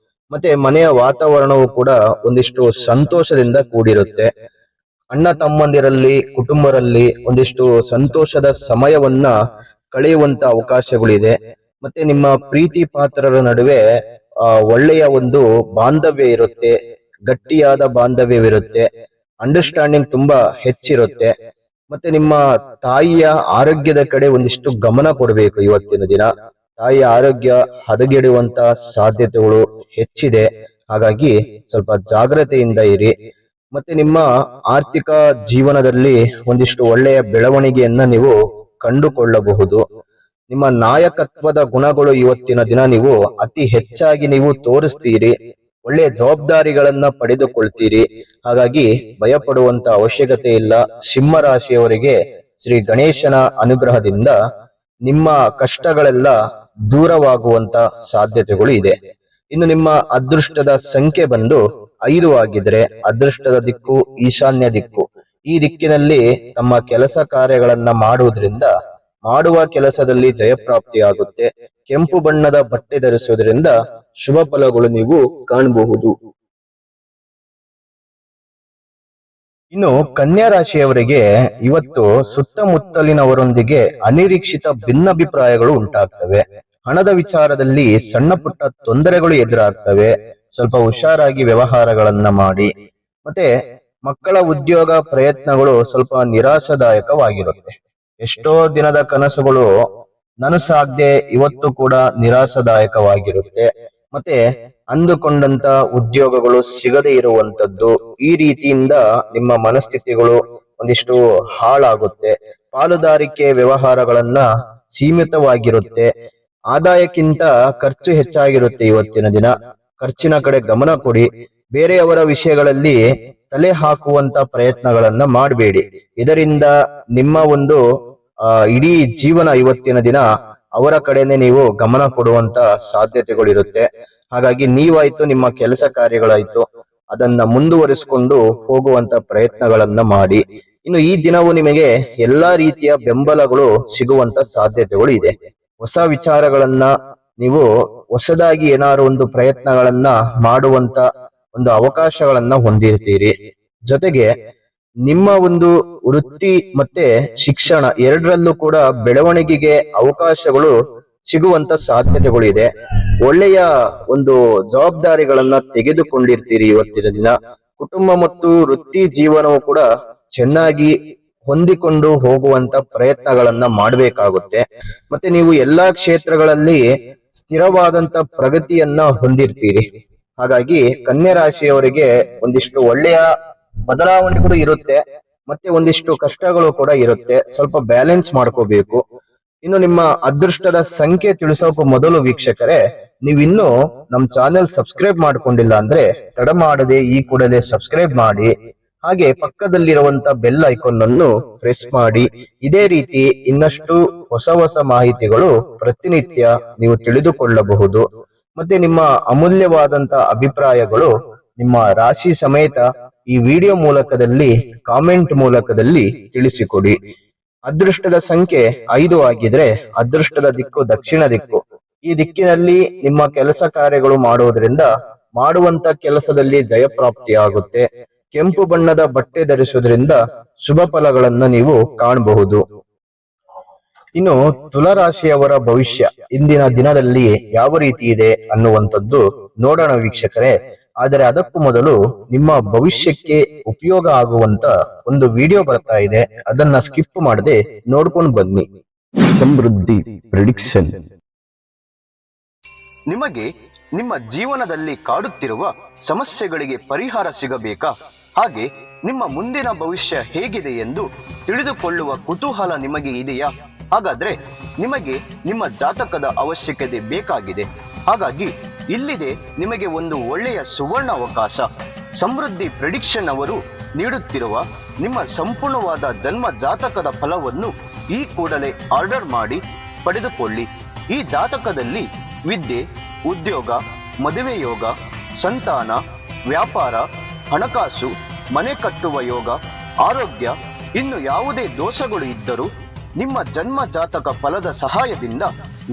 ಮತ್ತೆ ಮನೆಯ ವಾತಾವರಣವು ಕೂಡ ಒಂದಿಷ್ಟು ಸಂತೋಷದಿಂದ ಕೂಡಿರುತ್ತೆ. ಅಣ್ಣ ತಮ್ಮಂದಿರಲ್ಲಿ, ಕುಟುಂಬರಲ್ಲಿ ಒಂದಿಷ್ಟು ಸಂತೋಷದ ಸಮಯವನ್ನ ಕಳೆಯುವಂತ ಅವಕಾಶಗಳಿದೆ. ಮತ್ತೆ ನಿಮ್ಮ ಪ್ರೀತಿ ಪಾತ್ರರ ನಡುವೆ ಒಳ್ಳೆಯ ಒಂದು ಬಾಂಧವ್ಯ ಇರುತ್ತೆ, ಗಟ್ಟಿಯಾದ ಬಾಂಧವ್ಯವಿರುತ್ತೆ, ಅಂಡರ್ಸ್ಟ್ಯಾಂಡಿಂಗ್ ತುಂಬಾ ಹೆಚ್ಚಿರುತ್ತೆ. ಮತ್ತೆ ನಿಮ್ಮ ತಾಯಿಯ ಆರೋಗ್ಯದ ಕಡೆ ಒಂದಿಷ್ಟು ಗಮನ ಕೊಡಬೇಕು. ಇವತ್ತಿನ ದಿನ ತಾಯಿಯ ಆರೋಗ್ಯ ಹದಗೆಡುವಂತ ಸಾಧ್ಯತೆಗಳು ಹೆಚ್ಚಿದೆ. ಹಾಗಾಗಿ ಸ್ವಲ್ಪ ಜಾಗ್ರತೆಯಿಂದ ಇರಿ. ಮತ್ತೆ ನಿಮ್ಮ ಆರ್ಥಿಕ ಜೀವನದಲ್ಲಿ ಒಂದಿಷ್ಟು ಒಳ್ಳೆಯ ಬೆಳವಣಿಗೆಯನ್ನ ನೀವು ಕಂಡುಕೊಳ್ಳಬಹುದು. ನಿಮ್ಮ ನಾಯಕತ್ವದ ಗುಣಗಳು ಇವತ್ತಿನ ದಿನ ನೀವು ಅತಿ ಹೆಚ್ಚಾಗಿ ನೀವು ತೋರಿಸ್ತೀರಿ. ಒಳ್ಳೆಯ ಜವಾಬ್ದಾರಿಗಳನ್ನ ಪಡೆದುಕೊಳ್ತೀರಿ. ಹಾಗಾಗಿ ಭಯಪಡುವಂತ ಅವಶ್ಯಕತೆ ಇಲ್ಲ. ಸಿಂಹ ರಾಶಿಯವರಿಗೆ ಶ್ರೀ ಗಣೇಶನ ಅನುಗ್ರಹದಿಂದ ನಿಮ್ಮ ಕಷ್ಟಗಳೆಲ್ಲ ದೂರವಾಗುವಂತ ಸಾಧ್ಯತೆಗಳು ಇದೆ. ಇನ್ನು ನಿಮ್ಮ ಅದೃಷ್ಟದ ಸಂಖ್ಯೆ ಬಂದು 5 ಆಗಿದ್ರೆ ಅದೃಷ್ಟದ ದಿಕ್ಕು ಈಶಾನ್ಯ ದಿಕ್ಕು. ಈ ದಿಕ್ಕಿನಲ್ಲಿ ತಮ್ಮ ಕೆಲಸ ಕಾರ್ಯಗಳನ್ನ ಮಾಡುವುದರಿಂದ ಮಾಡುವ ಕೆಲಸದಲ್ಲಿ ಜಯಪ್ರಾಪ್ತಿಯಾಗುತ್ತೆ. ಕೆಂಪು ಬಣ್ಣದ ಬಟ್ಟೆ ಧರಿಸುವುದರಿಂದ ಶುಭ ಫಲಗಳು ನೀವು ಕಾಣಬಹುದು. ಇನ್ನು ಕನ್ಯಾ ರಾಶಿಯವರಿಗೆ ಇವತ್ತು ಸುತ್ತಮುತ್ತಲಿನವರೊಂದಿಗೆ ಅನಿರೀಕ್ಷಿತ ಭಿನ್ನಾಭಿಪ್ರಾಯಗಳು ಉಂಟಾಗ್ತವೆ. ಹಣದ ವಿಚಾರದಲ್ಲಿ ಸಣ್ಣ ಪುಟ್ಟ ತೊಂದರೆಗಳು ಎದುರಾಗ್ತವೆ. ಸ್ವಲ್ಪ ಹುಷಾರಾಗಿ ವ್ಯವಹಾರಗಳನ್ನ ಮಾಡಿ. ಮತ್ತೆ ಮಕ್ಕಳ ಉದ್ಯೋಗ ಪ್ರಯತ್ನಗಳು ಸ್ವಲ್ಪ ನಿರಾಶಾದಾಯಕವಾಗಿರುತ್ತೆ. ಎಷ್ಟೋ ದಿನದ ಕನಸುಗಳು ನನಸಾಗದೆ ಇವತ್ತು ಕೂಡ ನಿರಾಶಾದಾಯಕವಾಗಿರುತ್ತೆ. ಮತ್ತೆ ಅಂದುಕೊಂಡಂತ ಉದ್ಯೋಗಗಳು ಸಿಗದೆ ಇರುವಂತದ್ದು, ಈ ರೀತಿಯಿಂದ ನಿಮ್ಮ ಮನಸ್ಥಿತಿಗಳು ಒಂದಿಷ್ಟು ಹಾಳಾಗುತ್ತೆ. ಪಾಲುದಾರಿಕೆ ವ್ಯವಹಾರಗಳನ್ನ ಸೀಮಿತವಾಗಿರುತ್ತೆ. ಆದಾಯಕ್ಕಿಂತ ಖರ್ಚು ಹೆಚ್ಚಾಗಿರುತ್ತೆ. ಇವತ್ತಿನ ದಿನ ಖರ್ಚಿನ ಕಡೆ ಗಮನ ಕೊಡಿ. ಬೇರೆಯವರ ವಿಷಯಗಳಲ್ಲಿ ತಲೆ ಹಾಕುವಂತ ಪ್ರಯತ್ನಗಳನ್ನ ಮಾಡಬೇಡಿ. ಇದರಿಂದ ನಿಮ್ಮ ಒಂದು ಇಡೀ ಜೀವನ ಇವತ್ತಿನ ದಿನ ಅವರ ಕಡೆನೆ ನೀವು ಗಮನ ಕೊಡುವಂತ ಸಾಧ್ಯತೆಗಳಿರುತ್ತೆ. ಹಾಗಾಗಿ ನೀವಾಯ್ತು, ನಿಮ್ಮ ಕೆಲಸ ಕಾರ್ಯಗಳಾಯ್ತು, ಅದನ್ನ ಮುಂದುವರಿಸಿಕೊಂಡು ಹೋಗುವಂತ ಪ್ರಯತ್ನಗಳನ್ನ ಮಾಡಿ. ಇನ್ನು ಈ ದಿನವು ನಿಮಗೆ ಎಲ್ಲಾ ರೀತಿಯ ಬೆಂಬಲಗಳು ಸಿಗುವಂತ ಸಾಧ್ಯತೆಗಳು ಇದೆ. ಹೊಸ ವಿಚಾರಗಳನ್ನ ನೀವು ಹೊಸದಾಗಿ ಏನಾದ್ರು ಒಂದು ಪ್ರಯತ್ನಗಳನ್ನ ಮಾಡುವಂತ ಒಂದು ಅವಕಾಶಗಳನ್ನ ಹೊಂದಿರ್ತೀರಿ. ಜೊತೆಗೆ ನಿಮ್ಮ ಒಂದು ವೃತ್ತಿ ಮತ್ತೆ ಶಿಕ್ಷಣ ಎರಡರಲ್ಲೂ ಕೂಡ ಬೆಳವಣಿಗೆಗೆ ಅವಕಾಶಗಳು ಸಿಗುವಂತ ಸಾಧ್ಯತೆಗಳು ಇದೆ. ಒಳ್ಳೆಯ ಒಂದು ಜವಾಬ್ದಾರಿಗಳನ್ನ ತೆಗೆದುಕೊಂಡಿರ್ತೀರಿ ಇವತ್ತಿನ ದಿನ. ಕುಟುಂಬ ಮತ್ತು ವೃತ್ತಿ ಜೀವನವು ಕೂಡ ಚೆನ್ನಾಗಿ ಹೊಂದಿಕೊಂಡು ಹೋಗುವಂತ ಪ್ರಯತ್ನಗಳನ್ನ ಮಾಡಬೇಕಾಗುತ್ತೆ. ಮತ್ತೆ ನೀವು ಎಲ್ಲಾ ಕ್ಷೇತ್ರಗಳಲ್ಲಿ ಸ್ಥಿರವಾದಂತ ಪ್ರಗತಿಯನ್ನ ಹೊಂದಿರ್ತೀರಿ. ಹಾಗಾಗಿ ಕನ್ಯಾ ರಾಶಿಯವರಿಗೆ ಒಂದಿಷ್ಟು ಒಳ್ಳೆಯ ಬದಲಾವಣೆಗಳು ಇರುತ್ತೆ. ಮತ್ತೆ ಒಂದಿಷ್ಟು ಕಷ್ಟಗಳು ಕೂಡ ಇರುತ್ತೆ. ಸ್ವಲ್ಪ ಬ್ಯಾಲೆನ್ಸ್ ಮಾಡ್ಕೋಬೇಕು. ಇನ್ನು ನಿಮ್ಮ ಅದೃಷ್ಟದ ಸಂಖ್ಯೆ ತಿಳಿಸೋಕೆ ಮೊದಲು ವೀಕ್ಷಕರೇ, ನೀವಿನ್ನೂ ನಮ್ಮ ಚಾನೆಲ್ ಸಬ್ಸ್ಕ್ರೈಬ್ ಮಾಡ್ಕೊಂಡಿಲ್ಲ ಅಂದ್ರೆ ತಡ ಮಾಡದೆ ಈ ಕೂಡಲೇ ಸಬ್ಸ್ಕ್ರೈಬ್ ಮಾಡಿ. ಹಾಗೆ ಪಕ್ಕದಲ್ಲಿರುವಂತ ಬೆಲ್ ಐಕಾನ್ ಅನ್ನು ಪ್ರೆಸ್ ಮಾಡಿ. ಇದೇ ರೀತಿ ಇನ್ನಷ್ಟು ಹೊಸ ಹೊಸ ಮಾಹಿತಿಗಳು ಪ್ರತಿನಿತ್ಯ ನೀವು ತಿಳಿದುಕೊಳ್ಳಬಹುದು. ಮತ್ತೆ ನಿಮ್ಮ ಅಮೂಲ್ಯವಾದಂತ ಅಭಿಪ್ರಾಯಗಳು ನಿಮ್ಮ ರಾಶಿ ಸಮೇತ ಈ ವಿಡಿಯೋ ಮೂಲಕದಲ್ಲಿ ಕಾಮೆಂಟ್ ಮೂಲಕದಲ್ಲಿ ತಿಳಿಸಿಕೊಡಿ. ಅದೃಷ್ಟದ ಸಂಖ್ಯೆ 5 ಆಗಿದ್ರೆ ಅದೃಷ್ಟದ ದಿಕ್ಕು ದಕ್ಷಿಣ ದಿಕ್ಕು. ಈ ದಿಕ್ಕಿನಲ್ಲಿ ನಿಮ್ಮ ಕೆಲಸ ಕಾರ್ಯಗಳು ಮಾಡುವುದರಿಂದ ಮಾಡುವಂತ ಕೆಲಸದಲ್ಲಿ ಜಯಪ್ರಾಪ್ತಿಯಾಗುತ್ತೆ. ಕೆಂಪು ಬಣ್ಣದ ಬಟ್ಟೆ ಧರಿಸುವುದರಿಂದ ಶುಭ ಫಲಗಳನ್ನ ನೀವು ಕಾಣಬಹುದು. ಇನ್ನು ತುಲಾರಾಶಿಯವರ ಭವಿಷ್ಯ ಇಂದಿನ ದಿನದಲ್ಲಿ ಯಾವ ರೀತಿ ಇದೆ ಅನ್ನುವಂಥದ್ದು ನೋಡೋಣ ವೀಕ್ಷಕರೇ. ಆದರೆ ಅದಕ್ಕೂ ಮೊದಲು ನಿಮ್ಮ ಭವಿಷ್ಯಕ್ಕೆ ಉಪಯೋಗ ಆಗುವಂತ ಒಂದು ವಿಡಿಯೋ ಬರ್ತಾ ಇದೆ, ಅದನ್ನ ಸ್ಕಿಪ್ ಮಾಡದೆ ನೋಡ್ಕೊಂಡು ಬನ್ನಿ. ಸಮೃದ್ಧಿ ಪ್ರಿಡಿಕ್ಷನ್. ನಿಮಗೆ ನಿಮ್ಮ ಜೀವನದಲ್ಲಿ ಕಾಡುತ್ತಿರುವ ಸಮಸ್ಯೆಗಳಿಗೆ ಪರಿಹಾರ ಸಿಗಬೇಕಾ? ಹಾಗೆ ನಿಮ್ಮ ಮುಂದಿನ ಭವಿಷ್ಯ ಹೇಗಿದೆ ಎಂದು ತಿಳಿದುಕೊಳ್ಳುವ ಕುತೂಹಲ ನಿಮಗೆ ಇದೆಯಾ? ಹಾಗಾದ್ರೆ ನಿಮಗೆ ನಿಮ್ಮ ಜಾತಕದ ಅವಶ್ಯಕತೆ ಬೇಕಾಗಿದೆ. ಹಾಗಾಗಿ ಇಲ್ಲಿದೆ ನಿಮಗೆ ಒಂದು ಒಳ್ಳೆಯ ಸುವರ್ಣ ಅವಕಾಶ. ಸಮೃದ್ಧಿ ಪ್ರಿಡಿಕ್ಷನ್ ಅವರು ನೀಡುತ್ತಿರುವ ನಿಮ್ಮ ಸಂಪೂರ್ಣವಾದ ಜನ್ಮ ಜಾತಕದ ಫಲವನ್ನು ಈ ಕೂಡಲೇ ಆರ್ಡರ್ ಮಾಡಿ ಪಡೆದುಕೊಳ್ಳಿ. ಈ ಜಾತಕದಲ್ಲಿ ವಿದ್ಯೆ, ಉದ್ಯೋಗ, ಮದುವೆ ಯೋಗ, ಸಂತಾನ, ವ್ಯಾಪಾರ, ಹಣಕಾಸು, ಮನೆ ಕಟ್ಟುವ ಯೋಗ, ಆರೋಗ್ಯ, ಇನ್ನು ಯಾವುದೇ ದೋಷಗಳು ಇದ್ದರೂ ನಿಮ್ಮ ಜನ್ಮ ಜಾತಕ ಫಲದ ಸಹಾಯದಿಂದ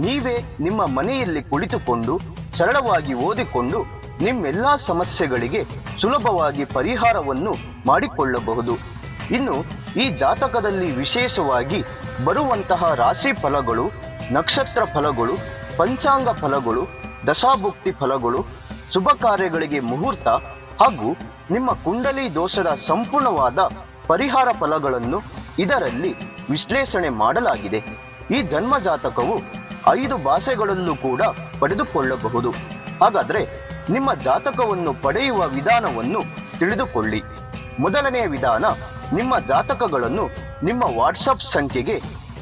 ನೀವೇ ನಿಮ್ಮ ಮನೆಯಲ್ಲಿ ಕುಳಿತುಕೊಂಡು ಸರಳವಾಗಿ ಓದಿಕೊಂಡು ನಿಮ್ಮೆಲ್ಲಾ ಸಮಸ್ಯೆಗಳಿಗೆ ಸುಲಭವಾಗಿ ಪರಿಹಾರವನ್ನು ಮಾಡಿಕೊಳ್ಳಬಹುದು. ಇನ್ನು ಈ ಜಾತಕದಲ್ಲಿ ವಿಶೇಷವಾಗಿ ಬರುವಂತಹ ರಾಶಿ ಫಲಗಳು, ನಕ್ಷತ್ರ ಫಲಗಳು, ಪಂಚಾಂಗ ಫಲಗಳು, ದಶಾಭುಕ್ತಿ ಫಲಗಳು, ಶುಭ ಕಾರ್ಯಗಳಿಗೆ ಮುಹೂರ್ತ ಹಾಗೂ ನಿಮ್ಮ ಕುಂಡಲಿ ದೋಷದ ಸಂಪೂರ್ಣವಾದ ಪರಿಹಾರ ಫಲಗಳನ್ನು ಇದರಲ್ಲಿ ವಿಶ್ಲೇಷಣೆ ಮಾಡಲಾಗಿದೆ. ಈ ಜನ್ಮ ಜಾತಕವು 5 ಭಾಷೆಗಳಲ್ಲೂ ಕೂಡ ಪಡೆದುಕೊಳ್ಳಬಹುದು. ಹಾಗಾದ್ರೆ ನಿಮ್ಮ ಜಾತಕವನ್ನು ಪಡೆಯುವ ವಿಧಾನವನ್ನು ತಿಳಿದುಕೊಳ್ಳಿ. ಮೊದಲನೆಯ ವಿಧಾನ, ನಿಮ್ಮ ಜಾತಕಗಳನ್ನು ನಿಮ್ಮ ವಾಟ್ಸಪ್ ಸಂಖ್ಯೆಗೆ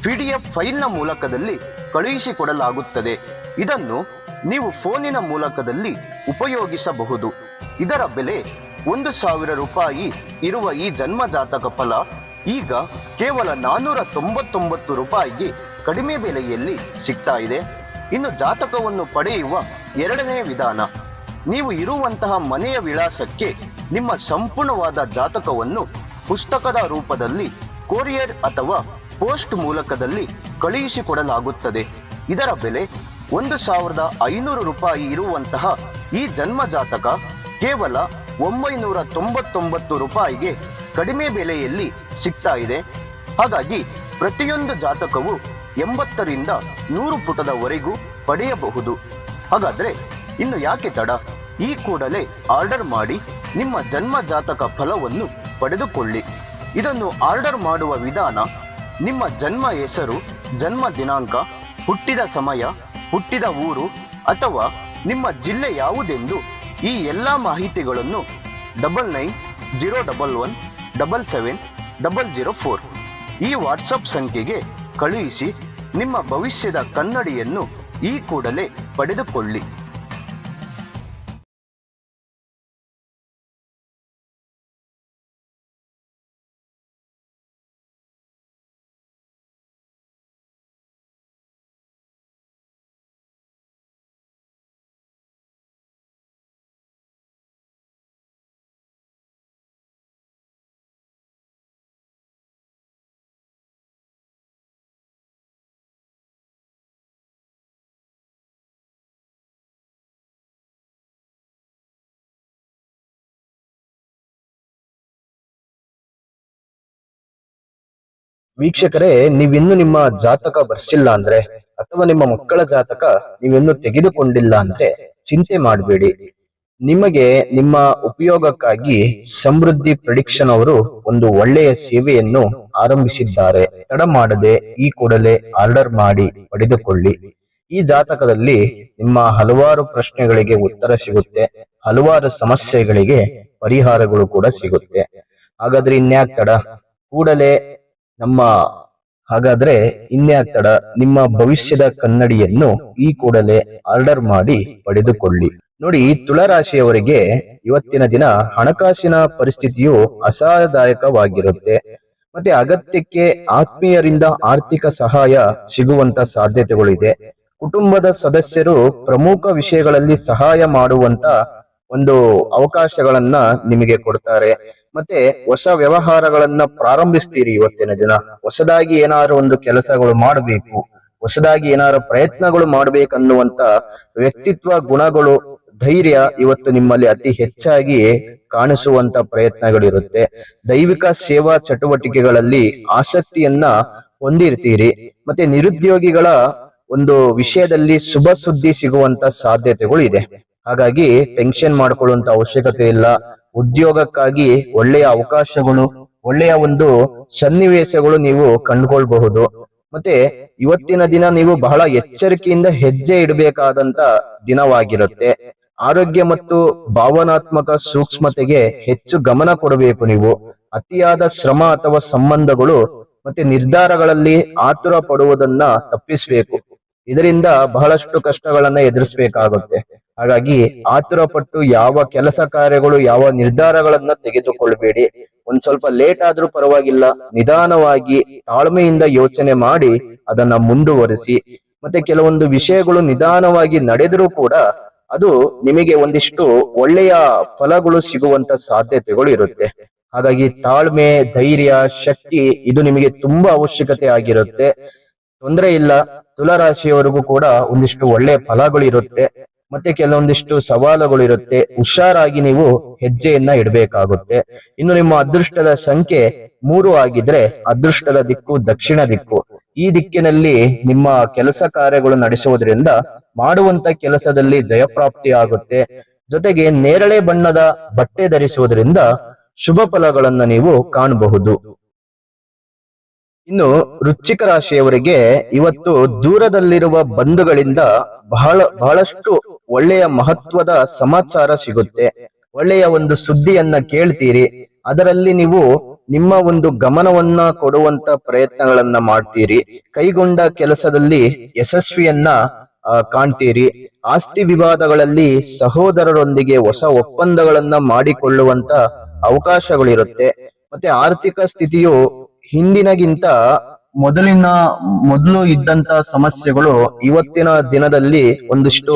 PDF ಫೈಲ್ನ ಮೂಲಕದಲ್ಲಿ ಕಳುಹಿಸಿಕೊಡಲಾಗುತ್ತದೆ. ಇದನ್ನು ನೀವು ಫೋನಿನ ಮೂಲಕದಲ್ಲಿ ಉಪಯೋಗಿಸಬಹುದು. ಇದರ ಬೆಲೆ 1,000 ರೂಪಾಯಿ ಇರುವ ಈ ಜನ್ಮ ಜಾತಕ ಫಲ ಈಗ ಕೇವಲ 499 ರೂಪಾಯಿಗೆ ಕಡಿಮೆ ಬೆಲೆಯಲ್ಲಿ ಸಿಗ್ತಾ ಇದೆ. ಇನ್ನು ಜಾತಕವನ್ನು ಪಡೆಯುವ ಎರಡನೇ ವಿಧಾನ, ನೀವು ಇರುವಂತಹ ಮನೆಯ ವಿಳಾಸಕ್ಕೆ ನಿಮ್ಮ ಸಂಪೂರ್ಣವಾದ ಜಾತಕವನ್ನು ಪುಸ್ತಕದ ರೂಪದಲ್ಲಿ ಕೊರಿಯರ್ ಅಥವಾ ಪೋಸ್ಟ್ ಮೂಲಕದಲ್ಲಿ ಕಳುಹಿಸಿಕೊಡಲಾಗುತ್ತದೆ. ಇದರ ಬೆಲೆ 1,500 ರೂಪಾಯಿ ಇರುವಂತಹ ಈ ಜನ್ಮ ಜಾತಕ ಕೇವಲ 999 ರೂಪಾಯಿಗೆ ಕಡಿಮೆ ಬೆಲೆಯಲ್ಲಿ ಸಿಗ್ತಾ ಇದೆ. ಹಾಗಾಗಿ ಪ್ರತಿಯೊಂದು ಜಾತಕವು 80ರಿಂದ 100 ಪುಟದವರೆಗೂ ಪಡೆಯಬಹುದು. ಹಾಗಾದ್ರೆ ಇನ್ನು ಯಾಕೆ ತಡ? ಈ ಕೂಡಲೇ ಆರ್ಡರ್ ಮಾಡಿ ನಿಮ್ಮ ಜನ್ಮ ಜಾತಕ ಫಲವನ್ನು ಪಡೆದುಕೊಳ್ಳಿ. ಇದನ್ನು ಆರ್ಡರ್ ಮಾಡುವ ವಿಧಾನ, ನಿಮ್ಮ ಜನ್ಮ ಹೆಸರು, ಜನ್ಮ ದಿನಾಂಕ, ಹುಟ್ಟಿದ ಸಮಯ, ಹುಟ್ಟಿದ ಊರು ಅಥವಾ ನಿಮ್ಮ ಜಿಲ್ಲೆ ಯಾವುದೆಂದು ಈ ಎಲ್ಲ ಮಾಹಿತಿಗಳನ್ನು 9901177004 ಈ ವಾಟ್ಸಪ್ ಸಂಖ್ಯೆಗೆ ಕಳುಹಿಸಿ ನಿಮ್ಮ ಭವಿಷ್ಯದ ಕನ್ನಡಿಯನ್ನು ಈ ಕೂಡಲೇ ಪಡೆದುಕೊಳ್ಳಿ. ವೀಕ್ಷಕರೇ, ನೀವಿನ್ನು ನಿಮ್ಮ ಜಾತಕ ಬರ್ಸಿಲ್ಲ ಅಂದ್ರೆ ಅಥವಾ ನಿಮ್ಮ ಮಕ್ಕಳ ಜಾತಕ ನೀವಿನ್ನು ತೆಗೆದುಕೊಂಡಿಲ್ಲ ಅಂದ್ರೆ ಚಿಂತೆ ಮಾಡಬೇಡಿ. ನಿಮಗೆ ನಿಮ್ಮ ಉಪಯೋಗಕ್ಕಾಗಿ ಸಮೃದ್ಧಿ ಪ್ರೆಡಿಕ್ಷನ್ ಅವರು ಒಂದು ಒಳ್ಳೆಯ ಸೇವೆಯನ್ನು ಆರಂಭಿಸಿದ್ದಾರೆ. ತಡ ಮಾಡದೆ ಈ ಕೂಡಲೇ ಆರ್ಡರ್ ಮಾಡಿ ಪಡೆದುಕೊಳ್ಳಿ. ಈ ಜಾತಕದಲ್ಲಿ ನಿಮ್ಮ ಹಲವಾರು ಪ್ರಶ್ನೆಗಳಿಗೆ ಉತ್ತರ ಸಿಗುತ್ತೆ, ಹಲವಾರು ಸಮಸ್ಯೆಗಳಿಗೆ ಪರಿಹಾರಗಳು ಕೂಡ ಸಿಗುತ್ತೆ. ಹಾಗಾದ್ರೆ ಇನ್ಯಾಕ್ ತಡ? ಕೂಡಲೇ ಇನ್ಯಾಕ್ ತಡ? ನಿಮ್ಮ ಭವಿಷ್ಯದ ಕನ್ನಡಿಯನ್ನು ಈ ಕೂಡಲೇ ಆರ್ಡರ್ ಮಾಡಿ ಪಡೆದುಕೊಳ್ಳಿ. ನೋಡಿ, ತುಲಾರಾಶಿಯವರಿಗೆ ಇವತ್ತಿನ ದಿನ ಹಣಕಾಸಿನ ಪರಿಸ್ಥಿತಿಯು ಅಸಹಾಯದಾಯಕವಾಗಿರುತ್ತೆ. ಮತ್ತೆ ಅಗತ್ಯಕ್ಕೆ ಆತ್ಮೀಯರಿಂದ ಆರ್ಥಿಕ ಸಹಾಯ ಸಿಗುವಂತ ಸಾಧ್ಯತೆಗಳು ಇದೆ. ಕುಟುಂಬದ ಸದಸ್ಯರು ಪ್ರಮುಖ ವಿಷಯಗಳಲ್ಲಿ ಸಹಾಯ ಮಾಡುವಂತ ಒಂದು ಅವಕಾಶಗಳನ್ನ ನಿಮಗೆ ಕೊಡ್ತಾರೆ. ಮತ್ತೆ ಹೊಸ ವ್ಯವಹಾರಗಳನ್ನ ಪ್ರಾರಂಭಿಸ್ತೀರಿ. ಇವತ್ತಿನ ದಿನ ಹೊಸದಾಗಿ ಏನಾದ್ರು ಒಂದು ಕೆಲಸಗಳು ಮಾಡಬೇಕು, ಹೊಸದಾಗಿ ಏನಾದ್ರು ಪ್ರಯತ್ನಗಳು ಮಾಡ್ಬೇಕನ್ನುವಂತ ವ್ಯಕ್ತಿತ್ವ ಗುಣಗಳು, ಧೈರ್ಯ ಇವತ್ತು ನಿಮ್ಮಲ್ಲಿ ಅತಿ ಹೆಚ್ಚಾಗಿ ಕಾಣಿಸುವಂತ ಪ್ರಯತ್ನಗಳಿರುತ್ತೆ. ದೈವಿಕ ಸೇವಾ ಚಟುವಟಿಕೆಗಳಲ್ಲಿ ಆಸಕ್ತಿಯನ್ನ ಹೊಂದಿರ್ತೀರಿ. ಮತ್ತೆ ನಿರುದ್ಯೋಗಿಗಳ ಒಂದು ವಿಷಯದಲ್ಲಿ ಶುಭ ಸುದ್ದಿ ಸಿಗುವಂತ ಸಾಧ್ಯತೆಗಳು ಇದೆ. ಹಾಗಾಗಿ ಟೆನ್ಷನ್ ಮಾಡ್ಕೊಳ್ಳುವಂತ ಅವಶ್ಯಕತೆ ಇಲ್ಲ. ಉದ್ಯೋಗಕ್ಕಾಗಿ ಒಳ್ಳೆಯ ಅವಕಾಶಗಳು, ಒಳ್ಳೆಯ ಒಂದು ಸನ್ನಿವೇಶಗಳು ನೀವು ಕಂಡುಕೊಳ್ಬಹುದು. ಮತ್ತೆ ಇವತ್ತಿನ ದಿನ ನೀವು ಬಹಳ ಎಚ್ಚರಿಕೆಯಿಂದ ಹೆಜ್ಜೆ ಇಡಬೇಕಾದಂತ ದಿನವಾಗಿರುತ್ತೆ. ಆರೋಗ್ಯ ಮತ್ತು ಭಾವನಾತ್ಮಕ ಸೂಕ್ಷ್ಮತೆಗೆ ಹೆಚ್ಚು ಗಮನ ಕೊಡಬೇಕು. ನೀವು ಅತಿಯಾದ ಶ್ರಮ ಅಥವಾ ಸಂಬಂಧಗಳು ಮತ್ತೆ ನಿರ್ಧಾರಗಳಲ್ಲಿ ಆತುರ ಪಡುವುದನ್ನ ತಪ್ಪಿಸಬೇಕು. ಇದರಿಂದ ಬಹಳಷ್ಟು ಕಷ್ಟಗಳನ್ನ ಎದುರಿಸಬೇಕಾಗುತ್ತೆ. ಹಾಗಾಗಿ ಆತುರ ಪಟ್ಟು ಯಾವ ಕೆಲಸ ಕಾರ್ಯಗಳು, ಯಾವ ನಿರ್ಧಾರಗಳನ್ನ ತೆಗೆದುಕೊಳ್ಬೇಡಿ. ಒಂದ್ ಸ್ವಲ್ಪ ಲೇಟ್ ಆದ್ರೂ ಪರವಾಗಿಲ್ಲ, ನಿಧಾನವಾಗಿ ತಾಳ್ಮೆಯಿಂದ ಯೋಚನೆ ಮಾಡಿ ಅದನ್ನ ಮುಂದುವರಿಸಿ. ಮತ್ತೆ ಕೆಲವೊಂದು ವಿಷಯಗಳು ನಿಧಾನವಾಗಿ ನಡೆದರೂ ಕೂಡ ಅದು ನಿಮಗೆ ಒಂದಿಷ್ಟು ಒಳ್ಳೆಯ ಫಲಗಳು ಸಿಗುವಂತ ಸಾಧ್ಯತೆಗಳು ಇರುತ್ತೆ. ಹಾಗಾಗಿ ತಾಳ್ಮೆ, ಧೈರ್ಯ, ಶಕ್ತಿ ಇದು ನಿಮಗೆ ತುಂಬಾ ಅವಶ್ಯಕತೆ ಆಗಿರುತ್ತೆ. ತೊಂದರೆ ಇಲ್ಲ. ತುಲಾರಾಶಿಯವರಿಗೂ ಕೂಡ ಒಂದಿಷ್ಟು ಒಳ್ಳೆ ಫಲಗಳು ಇರುತ್ತೆ, ಮತ್ತೆ ಕೆಲವೊಂದಿಷ್ಟು ಸವಾಲುಗಳು ಇರುತ್ತೆ. ಹುಷಾರಾಗಿ ನೀವು ಹೆಜ್ಜೆಯನ್ನ ಇಡಬೇಕಾಗುತ್ತೆ. ಇನ್ನು ನಿಮ್ಮ ಅದೃಷ್ಟದ ಸಂಖ್ಯೆ 3 ಆಗಿದ್ರೆ ಅದೃಷ್ಟದ ದಿಕ್ಕು ದಕ್ಷಿಣ ದಿಕ್ಕು. ಈ ದಿಕ್ಕಿನಲ್ಲಿ ನಿಮ್ಮ ಕೆಲಸ ಕಾರ್ಯಗಳು ನಡೆಸುವುದರಿಂದ ಮಾಡುವಂತ ಕೆಲಸದಲ್ಲಿ ಜಯಪ್ರಾಪ್ತಿ ಆಗುತ್ತೆ. ಜೊತೆಗೆ ನೇರಳೆ ಬಣ್ಣದ ಬಟ್ಟೆ ಧರಿಸುವುದರಿಂದ ಶುಭ ಫಲಗಳನ್ನ ನೀವು ಕಾಣಬಹುದು. ಇನ್ನು ವೃಶ್ಚಿಕ ರಾಶಿಯವರಿಗೆ ಇವತ್ತು ದೂರದಲ್ಲಿರುವ ಬಂಧುಗಳಿಂದ ಬಹಳಷ್ಟು ಒಳ್ಳೆಯ ಮಹತ್ವದ ಸಮಾಚಾರ ಸಿಗುತ್ತೆ. ಒಳ್ಳೆಯ ಒಂದು ಸುದ್ದಿಯನ್ನ ಕೇಳ್ತೀರಿ. ಅದರಲ್ಲಿ ನೀವು ನಿಮ್ಮ ಒಂದು ಗಮನವನ್ನ ಕೊಡುವಂತ ಪ್ರಯತ್ನಗಳನ್ನ ಮಾಡ್ತೀರಿ. ಕೈಗೊಂಡ ಕೆಲಸದಲ್ಲಿ ಯಶಸ್ವಿಯನ್ನ ಕಾಣ್ತೀರಿ. ಆಸ್ತಿ ವಿವಾದಗಳಲ್ಲಿ ಸಹೋದರರೊಂದಿಗೆ ಹೊಸ ಒಪ್ಪಂದಗಳನ್ನ ಮಾಡಿಕೊಳ್ಳುವಂತ ಅವಕಾಶಗಳಿರುತ್ತೆ. ಮತ್ತೆ ಆರ್ಥಿಕ ಸ್ಥಿತಿಯು ಹಿಂದಿನಗಿಂತ ಮೊದಲು ಇದ್ದಂತ ಸಮಸ್ಯೆಗಳು ಇವತ್ತಿನ ದಿನದಲ್ಲಿ ಒಂದಿಷ್ಟು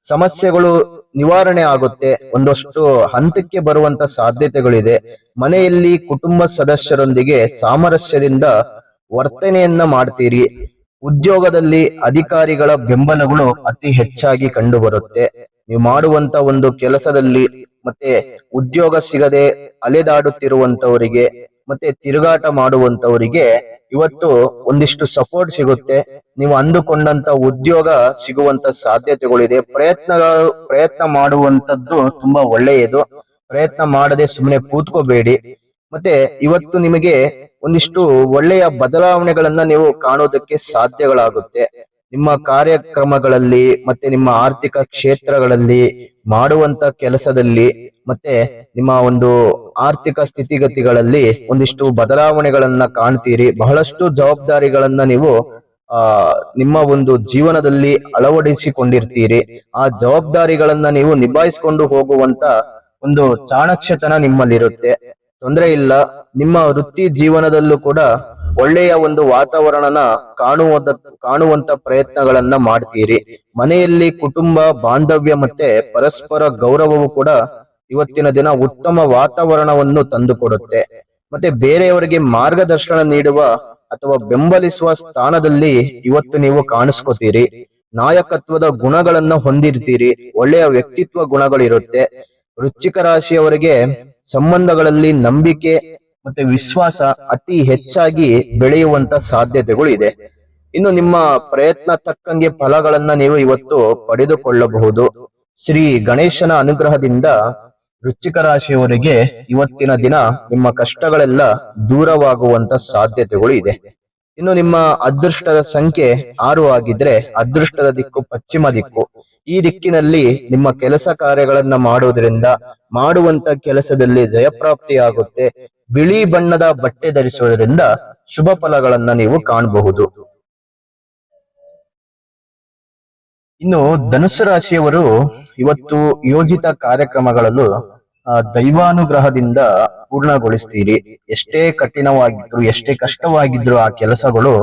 ಸಮಸ್ಯೆಗಳು ನಿವಾರಣೆ ಆಗುತ್ತೆ. ಒಂದಷ್ಟು ಹಂತಕ್ಕೆ ಬರುವಂತ ಸಾಧ್ಯತೆಗಳಿದೆ. ಮನೆಯಲ್ಲಿ ಕುಟುಂಬ ಸದಸ್ಯರೊಂದಿಗೆ ಸಾಮರಸ್ಯದಿಂದ ವರ್ತನೆಯನ್ನ ಮಾಡ್ತೀರಿ. ಉದ್ಯೋಗದಲ್ಲಿ ಅಧಿಕಾರಿಗಳ ಬೆಂಬಲಗಳು ಅತಿ ಹೆಚ್ಚಾಗಿ ಕಂಡು ಬರುತ್ತೆ. ನೀವು ಮಾಡುವಂತ ಒಂದು ಕೆಲಸದಲ್ಲಿ ಮತ್ತೆ ಉದ್ಯೋಗ ಸಿಗದೆ ಅಲೆದಾಡುತ್ತಿರುವಂತವರಿಗೆ ಮತ್ತೆ ತಿರುಗಾಟ ಮಾಡುವಂತವರಿಗೆ ಇವತ್ತು ಒಂದಿಷ್ಟು ಸಪೋರ್ಟ್ ಸಿಗುತ್ತೆ. ನೀವು ಅಂದುಕೊಂಡಂತ ಉದ್ಯೋಗ ಸಿಗುವಂತ ಸಾಧ್ಯತೆಗಳಿದೆ. ಪ್ರಯತ್ನ ಮಾಡುವಂತದ್ದು ತುಂಬಾ ಒಳ್ಳೆಯದು. ಪ್ರಯತ್ನ ಮಾಡದೆ ಸುಮ್ಮನೆ ಕೂತ್ಕೋಬೇಡಿ. ಮತ್ತೆ ಇವತ್ತು ನಿಮಗೆ ಒಂದಿಷ್ಟು ಒಳ್ಳೆಯ ಬದಲಾವಣೆಗಳನ್ನ ನೀವು ಕಾಣೋದಕ್ಕೆ ಸಾಧ್ಯಗಳಾಗುತ್ತೆ. ನಿಮ್ಮ ಕಾರ್ಯಕ್ರಮಗಳಲ್ಲಿ ಮತ್ತೆ ನಿಮ್ಮ ಆರ್ಥಿಕ ಕ್ಷೇತ್ರಗಳಲ್ಲಿ ಮಾಡುವಂತ ಕೆಲಸದಲ್ಲಿ ಮತ್ತೆ ನಿಮ್ಮ ಒಂದು ಆರ್ಥಿಕ ಸ್ಥಿತಿಗತಿಗಳಲ್ಲಿ ಒಂದಿಷ್ಟು ಬದಲಾವಣೆಗಳನ್ನ ಕಾಣ್ತೀರಿ. ಬಹಳಷ್ಟು ಜವಾಬ್ದಾರಿಗಳನ್ನ ನೀವು ನಿಮ್ಮ ಒಂದು ಜೀವನದಲ್ಲಿ ಅಳವಡಿಸಿಕೊಂಡಿರ್ತೀರಿ. ಆ ಜವಾಬ್ದಾರಿಗಳನ್ನ ನೀವು ನಿಭಾಯಿಸಿಕೊಂಡು ಹೋಗುವಂತ ಒಂದು ಚಾಣಾಕ್ಷತನ ನಿಮ್ಮಲ್ಲಿರುತ್ತೆ. ತೊಂದರೆ ಇಲ್ಲ. ನಿಮ್ಮ ವೃತ್ತಿ ಜೀವನದಲ್ಲೂ ಕೂಡ ಒಳ್ಳೆಯ ಒಂದು ವಾತಾವರಣನ ಕಾಣುವಂತ ಪ್ರಯತ್ನಗಳನ್ನ ಮಾಡ್ತೀರಿ. ಮನೆಯಲ್ಲಿ ಕುಟುಂಬ ಬಾಂಧವ್ಯ ಮತ್ತೆ ಪರಸ್ಪರ ಗೌರವವು ಕೂಡ ಇವತ್ತಿನ ದಿನ ಉತ್ತಮ ವಾತಾವರಣವನ್ನು ತಂದುಕೊಡುತ್ತೆ. ಮತ್ತೆ ಬೇರೆಯವರಿಗೆ ಮಾರ್ಗದರ್ಶನ ನೀಡುವ ಅಥವಾ ಬೆಂಬಲಿಸುವ ಸ್ಥಾನದಲ್ಲಿ ಇವತ್ತು ನೀವು ಕಾಣಿಸ್ಕೋತೀರಿ. ನಾಯಕತ್ವದ ಗುಣಗಳನ್ನ ಹೊಂದಿರ್ತೀರಿ. ಒಳ್ಳೆಯ ವ್ಯಕ್ತಿತ್ವ ಗುಣಗಳಿರುತ್ತೆ. ವೃಶ್ಚಿಕ ರಾಶಿಯವರಿಗೆ ಸಂಬಂಧಗಳಲ್ಲಿ ನಂಬಿಕೆ ಮತ್ತೆ ವಿಶ್ವಾಸ ಅತಿ ಹೆಚ್ಚಾಗಿ ಬೆಳೆಯುವಂತ ಸಾಧ್ಯತೆಗಳು ಇದೆ. ಇನ್ನು ನಿಮ್ಮ ಪ್ರಯತ್ನ ತಕ್ಕಂಗೆ ಫಲಗಳನ್ನ ನೀವು ಇವತ್ತು ಪಡೆದುಕೊಳ್ಳಬಹುದು. ಶ್ರೀ ಗಣೇಶನ ಅನುಗ್ರಹದಿಂದ ವೃಶ್ಚಿಕ ರಾಶಿಯವರಿಗೆ ಇವತ್ತಿನ ದಿನ ನಿಮ್ಮ ಕಷ್ಟಗಳೆಲ್ಲ ದೂರವಾಗುವಂತ ಸಾಧ್ಯತೆಗಳು ಇದೆ. ಇನ್ನು ನಿಮ್ಮ ಅದೃಷ್ಟದ ಸಂಖ್ಯೆ 6 ಆಗಿದ್ರೆ ಅದೃಷ್ಟದ ದಿಕ್ಕು ಪಶ್ಚಿಮ ದಿಕ್ಕು. ಈ ದಿಕ್ಕಿನಲ್ಲಿ ನಿಮ್ಮ ಕೆಲಸ ಕಾರ್ಯಗಳನ್ನ ಮಾಡುವುದರಿಂದ ಮಾಡುವಂತ ಕೆಲಸದಲ್ಲಿ ಜಯಪ್ರಾಪ್ತಿ ಆಗುತ್ತೆ. ಬಿಳಿ ಬಣ್ಣದ ಬಟ್ಟೆ ಧರಿಸುವುದರಿಂದ ಶುಭ ಫಲಗಳನ್ನ ನೀವು ಕಾಣಬಹುದು. ಇನ್ನು ಧನುಸ್ಸು ರಾಶಿಯವರು ಇವತ್ತು ಯೋಜಿತ ಕಾರ್ಯಕ್ರಮಗಳಲ್ಲೂ ದೈವಾನುಗ್ರಹದಿಂದ ಪೂರ್ಣಗೊಳಿಸ್ತೀರಿ. ಎಷ್ಟೇ ಕಠಿಣವಾಗಿದ್ರು ಎಷ್ಟೇ ಕಷ್ಟವಾಗಿದ್ರು ಆ ಕೆಲಸಗಳು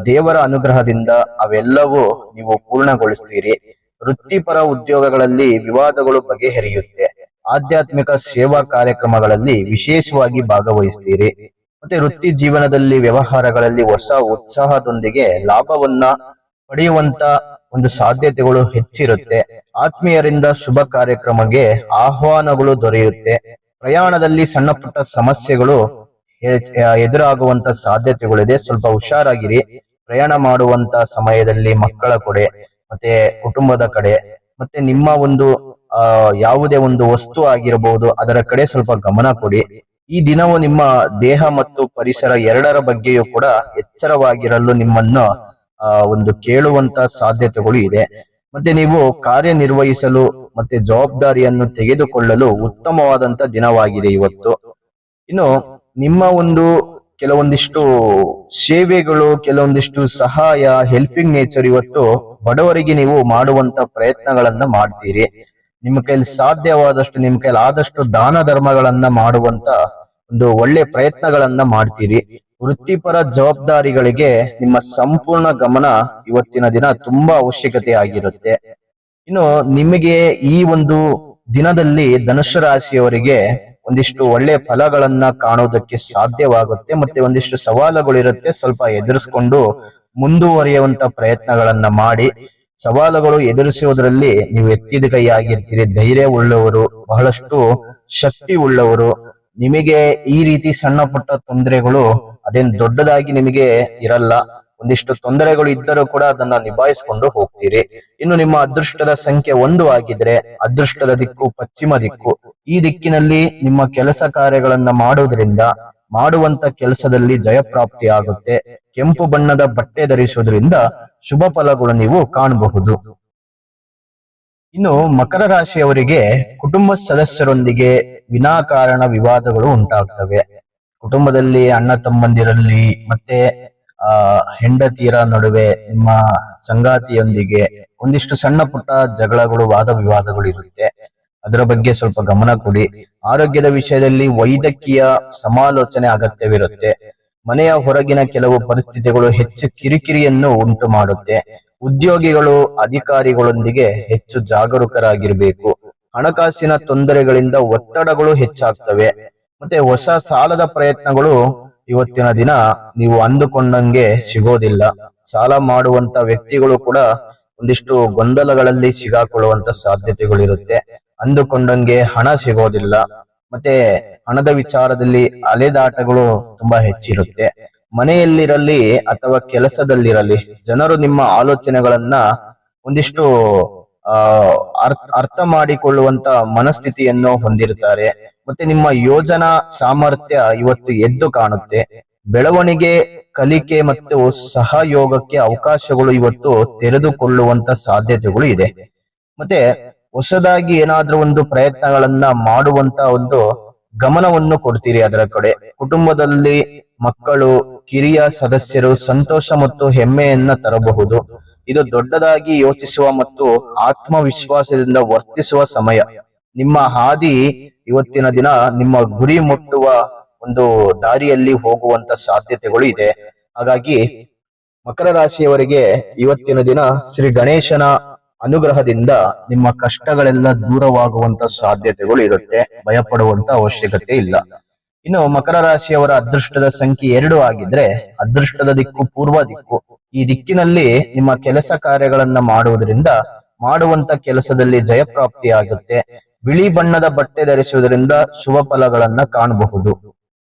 ದೇವರ ಅನುಗ್ರಹದಿಂದ ಅವೆಲ್ಲವೂ ನೀವು ಪೂರ್ಣಗೊಳಿಸ್ತೀರಿ. ವೃತ್ತಿಪರ ಉದ್ಯೋಗಗಳಲ್ಲಿ ವಿವಾದಗಳು ಬಗೆಹರಿಯುತ್ತೆ. ಆಧ್ಯಾತ್ಮಿಕ ಸೇವಾ ಕಾರ್ಯಕ್ರಮಗಳಲ್ಲಿ ವಿಶೇಷವಾಗಿ ಭಾಗವಹಿಸ್ತೀರಿ. ಮತ್ತೆ ವೃತ್ತಿ ಜೀವನದಲ್ಲಿ ವ್ಯವಹಾರಗಳಲ್ಲಿ ಹೊಸ ಉತ್ಸಾಹದೊಂದಿಗೆ ಲಾಭವನ್ನ ಪಡೆಯುವಂತ ಒಂದು ಸಾಧ್ಯತೆಗಳು ಹೆಚ್ಚಿರುತ್ತೆ. ಆತ್ಮೀಯರಿಂದ ಶುಭ ಕಾರ್ಯಕ್ರಮಕ್ಕೆ ಆಹ್ವಾನಗಳು ದೊರೆಯುತ್ತೆ. ಪ್ರಯಾಣದಲ್ಲಿ ಸಣ್ಣ ಪುಟ್ಟ ಸಮಸ್ಯೆಗಳು ಎದುರಾಗುವಂತ ಸಾಧ್ಯತೆಗಳಿದೆ. ಸ್ವಲ್ಪ ಹುಷಾರಾಗಿರಿ. ಪ್ರಯಾಣ ಮಾಡುವಂತ ಸಮಯದಲ್ಲಿ ಮಕ್ಕಳ ಕಡೆ ಮತ್ತೆ ಕುಟುಂಬದ ಕಡೆ ಮತ್ತೆ ನಿಮ್ಮ ಒಂದು ಯಾವುದೇ ಒಂದು ವಸ್ತು ಆಗಿರಬಹುದು ಅದರ ಕಡೆ ಸ್ವಲ್ಪ ಗಮನ ಕೊಡಿ. ಈ ದಿನವು ನಿಮ್ಮ ದೇಹ ಮತ್ತು ಪರಿಸರ ಎರಡರ ಬಗ್ಗೆಯೂ ಕೂಡ ಎಚ್ಚರವಾಗಿರಲು ನಿಮ್ಮನ್ನು ಒಂದು ಕೇಳುವಂತ ಸಾಧ್ಯತೆಗಳು ಇದೆ. ಮತ್ತೆ ನೀವು ಕಾರ್ಯನಿರ್ವಹಿಸಲು ಮತ್ತೆ ಜವಾಬ್ದಾರಿಯನ್ನು ತೆಗೆದುಕೊಳ್ಳಲು ಉತ್ತಮವಾದಂತ ದಿನವಾಗಿದೆ ಇವತ್ತು. ಇನ್ನು ನಿಮ್ಮ ಒಂದು ಕೆಲವೊಂದಿಷ್ಟು ಸೇವೆಗಳು, ಕೆಲವೊಂದಿಷ್ಟು ಸಹಾಯ, ಹೆಲ್ಪಿಂಗ್ ನೇಚರ್ ಇವತ್ತು ಬಡವರಿಗೆ ನೀವು ಮಾಡುವಂತ ಪ್ರಯತ್ನಗಳನ್ನ ಮಾಡ್ತೀರಿ. ನಿಮ್ಮ ಕೈಲಿ ಸಾಧ್ಯವಾದಷ್ಟು, ನಿಮ್ಮ ಕೈಲಿ ಆದಷ್ಟು ದಾನ ಧರ್ಮಗಳನ್ನ ಮಾಡುವಂತ ಒಂದು ಒಳ್ಳೆ ಪ್ರಯತ್ನಗಳನ್ನ ಮಾಡ್ತೀರಿ. ವೃತ್ತಿಪರ ಜವಾಬ್ದಾರಿಗಳಿಗೆ ನಿಮ್ಮ ಸಂಪೂರ್ಣ ಗಮನ ಇವತ್ತಿನ ದಿನ ತುಂಬಾ ಅವಶ್ಯಕತೆ ಆಗಿರುತ್ತೆ. ಇನ್ನು ನಿಮಗೆ ಈ ಒಂದು ದಿನದಲ್ಲಿ ಧನುಸ್ಸು ರಾಶಿಯವರಿಗೆ ಒಂದಿಷ್ಟು ಒಳ್ಳೆ ಫಲಗಳನ್ನ ಕಾಣೋದಕ್ಕೆ ಸಾಧ್ಯವಾಗುತ್ತೆ. ಮತ್ತೆ ಒಂದಿಷ್ಟು ಸವಾಲುಗಳಿರುತ್ತೆ, ಸ್ವಲ್ಪ ಎದುರಿಸ್ಕೊಂಡು ಮುಂದುವರಿಯುವಂತ ಪ್ರಯತ್ನಗಳನ್ನ ಮಾಡಿ. ಸವಾಲುಗಳು ಎದುರಿಸುವುದರಲ್ಲಿ ನೀವು ಎತ್ತಿದ ಕೈ ಆಗಿರ್ತೀರಿ, ಧೈರ್ಯ ಉಳ್ಳವರು, ಬಹಳಷ್ಟು ಶಕ್ತಿ ಉಳ್ಳವರು. ನಿಮಗೆ ಈ ರೀತಿ ಸಣ್ಣ ಪುಟ್ಟ ತೊಂದರೆಗಳು ಅದೇನ್ ದೊಡ್ಡದಾಗಿ ನಿಮಗೆ ಇರಲ್ಲ. ಒಂದಿಷ್ಟು ತೊಂದರೆಗಳು ಇದ್ದರೂ ಕೂಡ ಅದನ್ನ ನಿಭಾಯಿಸಿಕೊಂಡು ಹೋಗ್ತೀರಿ. ಇನ್ನು ನಿಮ್ಮ ಅದೃಷ್ಟದ ಸಂಖ್ಯೆ 1 ಆಗಿದ್ರೆ ಅದೃಷ್ಟದ ದಿಕ್ಕು ಪಶ್ಚಿಮ ದಿಕ್ಕು. ಈ ದಿಕ್ಕಿನಲ್ಲಿ ನಿಮ್ಮ ಕೆಲಸ ಕಾರ್ಯಗಳನ್ನ ಮಾಡುವುದರಿಂದ ಮಾಡುವಂತ ಕೆಲಸದಲ್ಲಿ ಜಯಪ್ರಾಪ್ತಿ ಆಗುತ್ತೆ. ಕೆಂಪು ಬಣ್ಣದ ಬಟ್ಟೆ ಧರಿಸುವುದರಿಂದ ಶುಭ ಫಲಗಳು ನೀವು ಕಾಣಬಹುದು. ಇನ್ನು ಮಕರ ರಾಶಿಯವರಿಗೆ ಕುಟುಂಬ ಸದಸ್ಯರೊಂದಿಗೆ ವಿನಾಕಾರಣ ವಿವಾದಗಳು ಉಂಟಾಗ್ತವೆ. ಕುಟುಂಬದಲ್ಲಿ ಅಣ್ಣ ತಮ್ಮಂದಿರಲ್ಲಿ ಮತ್ತೆ ಹೆಂಡತಿಯರ ನಡುವೆ, ನಿಮ್ಮ ಸಂಗಾತಿಯೊಂದಿಗೆ ಒಂದಿಷ್ಟು ಸಣ್ಣ ಪುಟ್ಟ ಜಗಳಗಳು, ವಾದ ವಿವಾದಗಳು ಇರುತ್ತೆ. ಅದರ ಬಗ್ಗೆ ಸ್ವಲ್ಪ ಗಮನ ಕೊಡಿ. ಆರೋಗ್ಯದ ವಿಷಯದಲ್ಲಿ ವೈದ್ಯಕೀಯ ಸಮಾಲೋಚನೆ ಅಗತ್ಯವಿರುತ್ತೆ. ಮನೆಯ ಹೊರಗಿನ ಕೆಲವು ಪರಿಸ್ಥಿತಿಗಳು ಹೆಚ್ಚು ಕಿರಿಕಿರಿಯನ್ನು ಉಂಟು ಮಾಡುತ್ತೆ. ಉದ್ಯೋಗಿಗಳು ಅಧಿಕಾರಿಗಳೊಂದಿಗೆ ಹೆಚ್ಚು ಜಾಗರೂಕರಾಗಿರ್ಬೇಕು. ಹಣಕಾಸಿನ ತೊಂದರೆಗಳಿಂದ ಒತ್ತಡಗಳು ಹೆಚ್ಚಾಗ್ತವೆ. ಮತ್ತೆ ಹೊಸ ಸಾಲದ ಪ್ರಯತ್ನಗಳು ಇವತ್ತಿನ ದಿನ ನೀವು ಅಂದುಕೊಂಡಂಗೆ ಸಿಗೋದಿಲ್ಲ. ಸಾಲ ಮಾಡುವಂತ ವ್ಯಕ್ತಿಗಳು ಕೂಡ ಒಂದಿಷ್ಟು ಗೊಂದಲಗಳಲ್ಲಿ ಸಿಗಾಕೊಳ್ಳುವಂತ ಸಾಧ್ಯತೆಗಳಿರುತ್ತೆ. ಅಂದುಕೊಂಡಂಗೆ ಹಣ ಸಿಗೋದಿಲ್ಲ. ಮತ್ತೆ ಹಣದ ವಿಚಾರದಲ್ಲಿ ಅಲೆದಾಟಗಳು ತುಂಬಾ ಹೆಚ್ಚಿರುತ್ತೆ. ಮನೆಯಲ್ಲಿರಲಿ ಅಥವಾ ಕೆಲಸದಲ್ಲಿರಲಿ ಜನರು ನಿಮ್ಮ ಆಲೋಚನೆಗಳನ್ನ ಒಂದಿಷ್ಟು ಅರ್ಥ ಮಾಡಿಕೊಳ್ಳುವಂತ ಮನಸ್ಥಿತಿಯನ್ನು ಹೊಂದಿರುತ್ತಾರೆ. ಮತ್ತೆ ನಿಮ್ಮ ಯೋಜನಾ ಸಾಮರ್ಥ್ಯ ಇವತ್ತು ಎದ್ದು ಕಾಣುತ್ತೆ. ಬೆಳವಣಿಗೆ, ಕಲಿಕೆ ಮತ್ತು ಸಹಯೋಗಕ್ಕೆ ಅವಕಾಶಗಳು ಇವತ್ತು ತೆರೆದುಕೊಳ್ಳುವಂತ ಸಾಧ್ಯತೆಗಳು ಇದೆ. ಮತ್ತೆ ಹೊಸದಾಗಿ ಏನಾದ್ರೂ ಒಂದು ಪ್ರಯತ್ನಗಳನ್ನ ಮಾಡುವಂತ ಒಂದು ಗಮನವನ್ನು ಕೊಡ್ತೀರಿ ಅದರ ಕಡೆ. ಕುಟುಂಬದಲ್ಲಿ ಮಕ್ಕಳು, ಕಿರಿಯ ಸದಸ್ಯರು ಸಂತೋಷ ಮತ್ತು ಹೆಮ್ಮೆಯನ್ನ ತರಬಹುದು. ಇದು ದೊಡ್ಡದಾಗಿ ಯೋಚಿಸುವ ಮತ್ತು ಆತ್ಮವಿಶ್ವಾಸದಿಂದ ವರ್ತಿಸುವ ಸಮಯ. ನಿಮ್ಮ ಹಾದಿ ಇವತ್ತಿನ ದಿನ ನಿಮ್ಮ ಗುರಿ ಮುಟ್ಟುವ ಒಂದು ದಾರಿಯಲ್ಲಿ ಹೋಗುವಂತ ಸಾಧ್ಯತೆಗಳು ಇದೆ. ಹಾಗಾಗಿ ಮಕರ ರಾಶಿಯವರಿಗೆ ಇವತ್ತಿನ ದಿನ ಶ್ರೀ ಗಣೇಶನ ಅನುಗ್ರಹದಿಂದ ನಿಮ್ಮ ಕಷ್ಟಗಳೆಲ್ಲ ದೂರವಾಗುವಂತ ಸಾಧ್ಯತೆಗಳು ಇರುತ್ತೆ. ಭಯಪಡುವಂತ ಅವಶ್ಯಕತೆ ಇಲ್ಲ. ಇನ್ನು ಮಕರ ರಾಶಿಯವರ ಅದೃಷ್ಟದ ಸಂಖ್ಯೆ 2 ಆಗಿದ್ರೆ ಅದೃಷ್ಟದ ದಿಕ್ಕು ಪೂರ್ವ ದಿಕ್ಕು. ಈ ದಿಕ್ಕಿನಲ್ಲಿ ನಿಮ್ಮ ಕೆಲಸ ಕಾರ್ಯಗಳನ್ನ ಮಾಡುವುದರಿಂದ ಮಾಡುವಂತ ಕೆಲಸದಲ್ಲಿ ಜಯಪ್ರಾಪ್ತಿ ಆಗುತ್ತೆ. ಬಿಳಿ ಬಣ್ಣದ ಬಟ್ಟೆ ಧರಿಸುವುದರಿಂದ ಶುಭ ಫಲಗಳನ್ನ ಕಾಣಬಹುದು.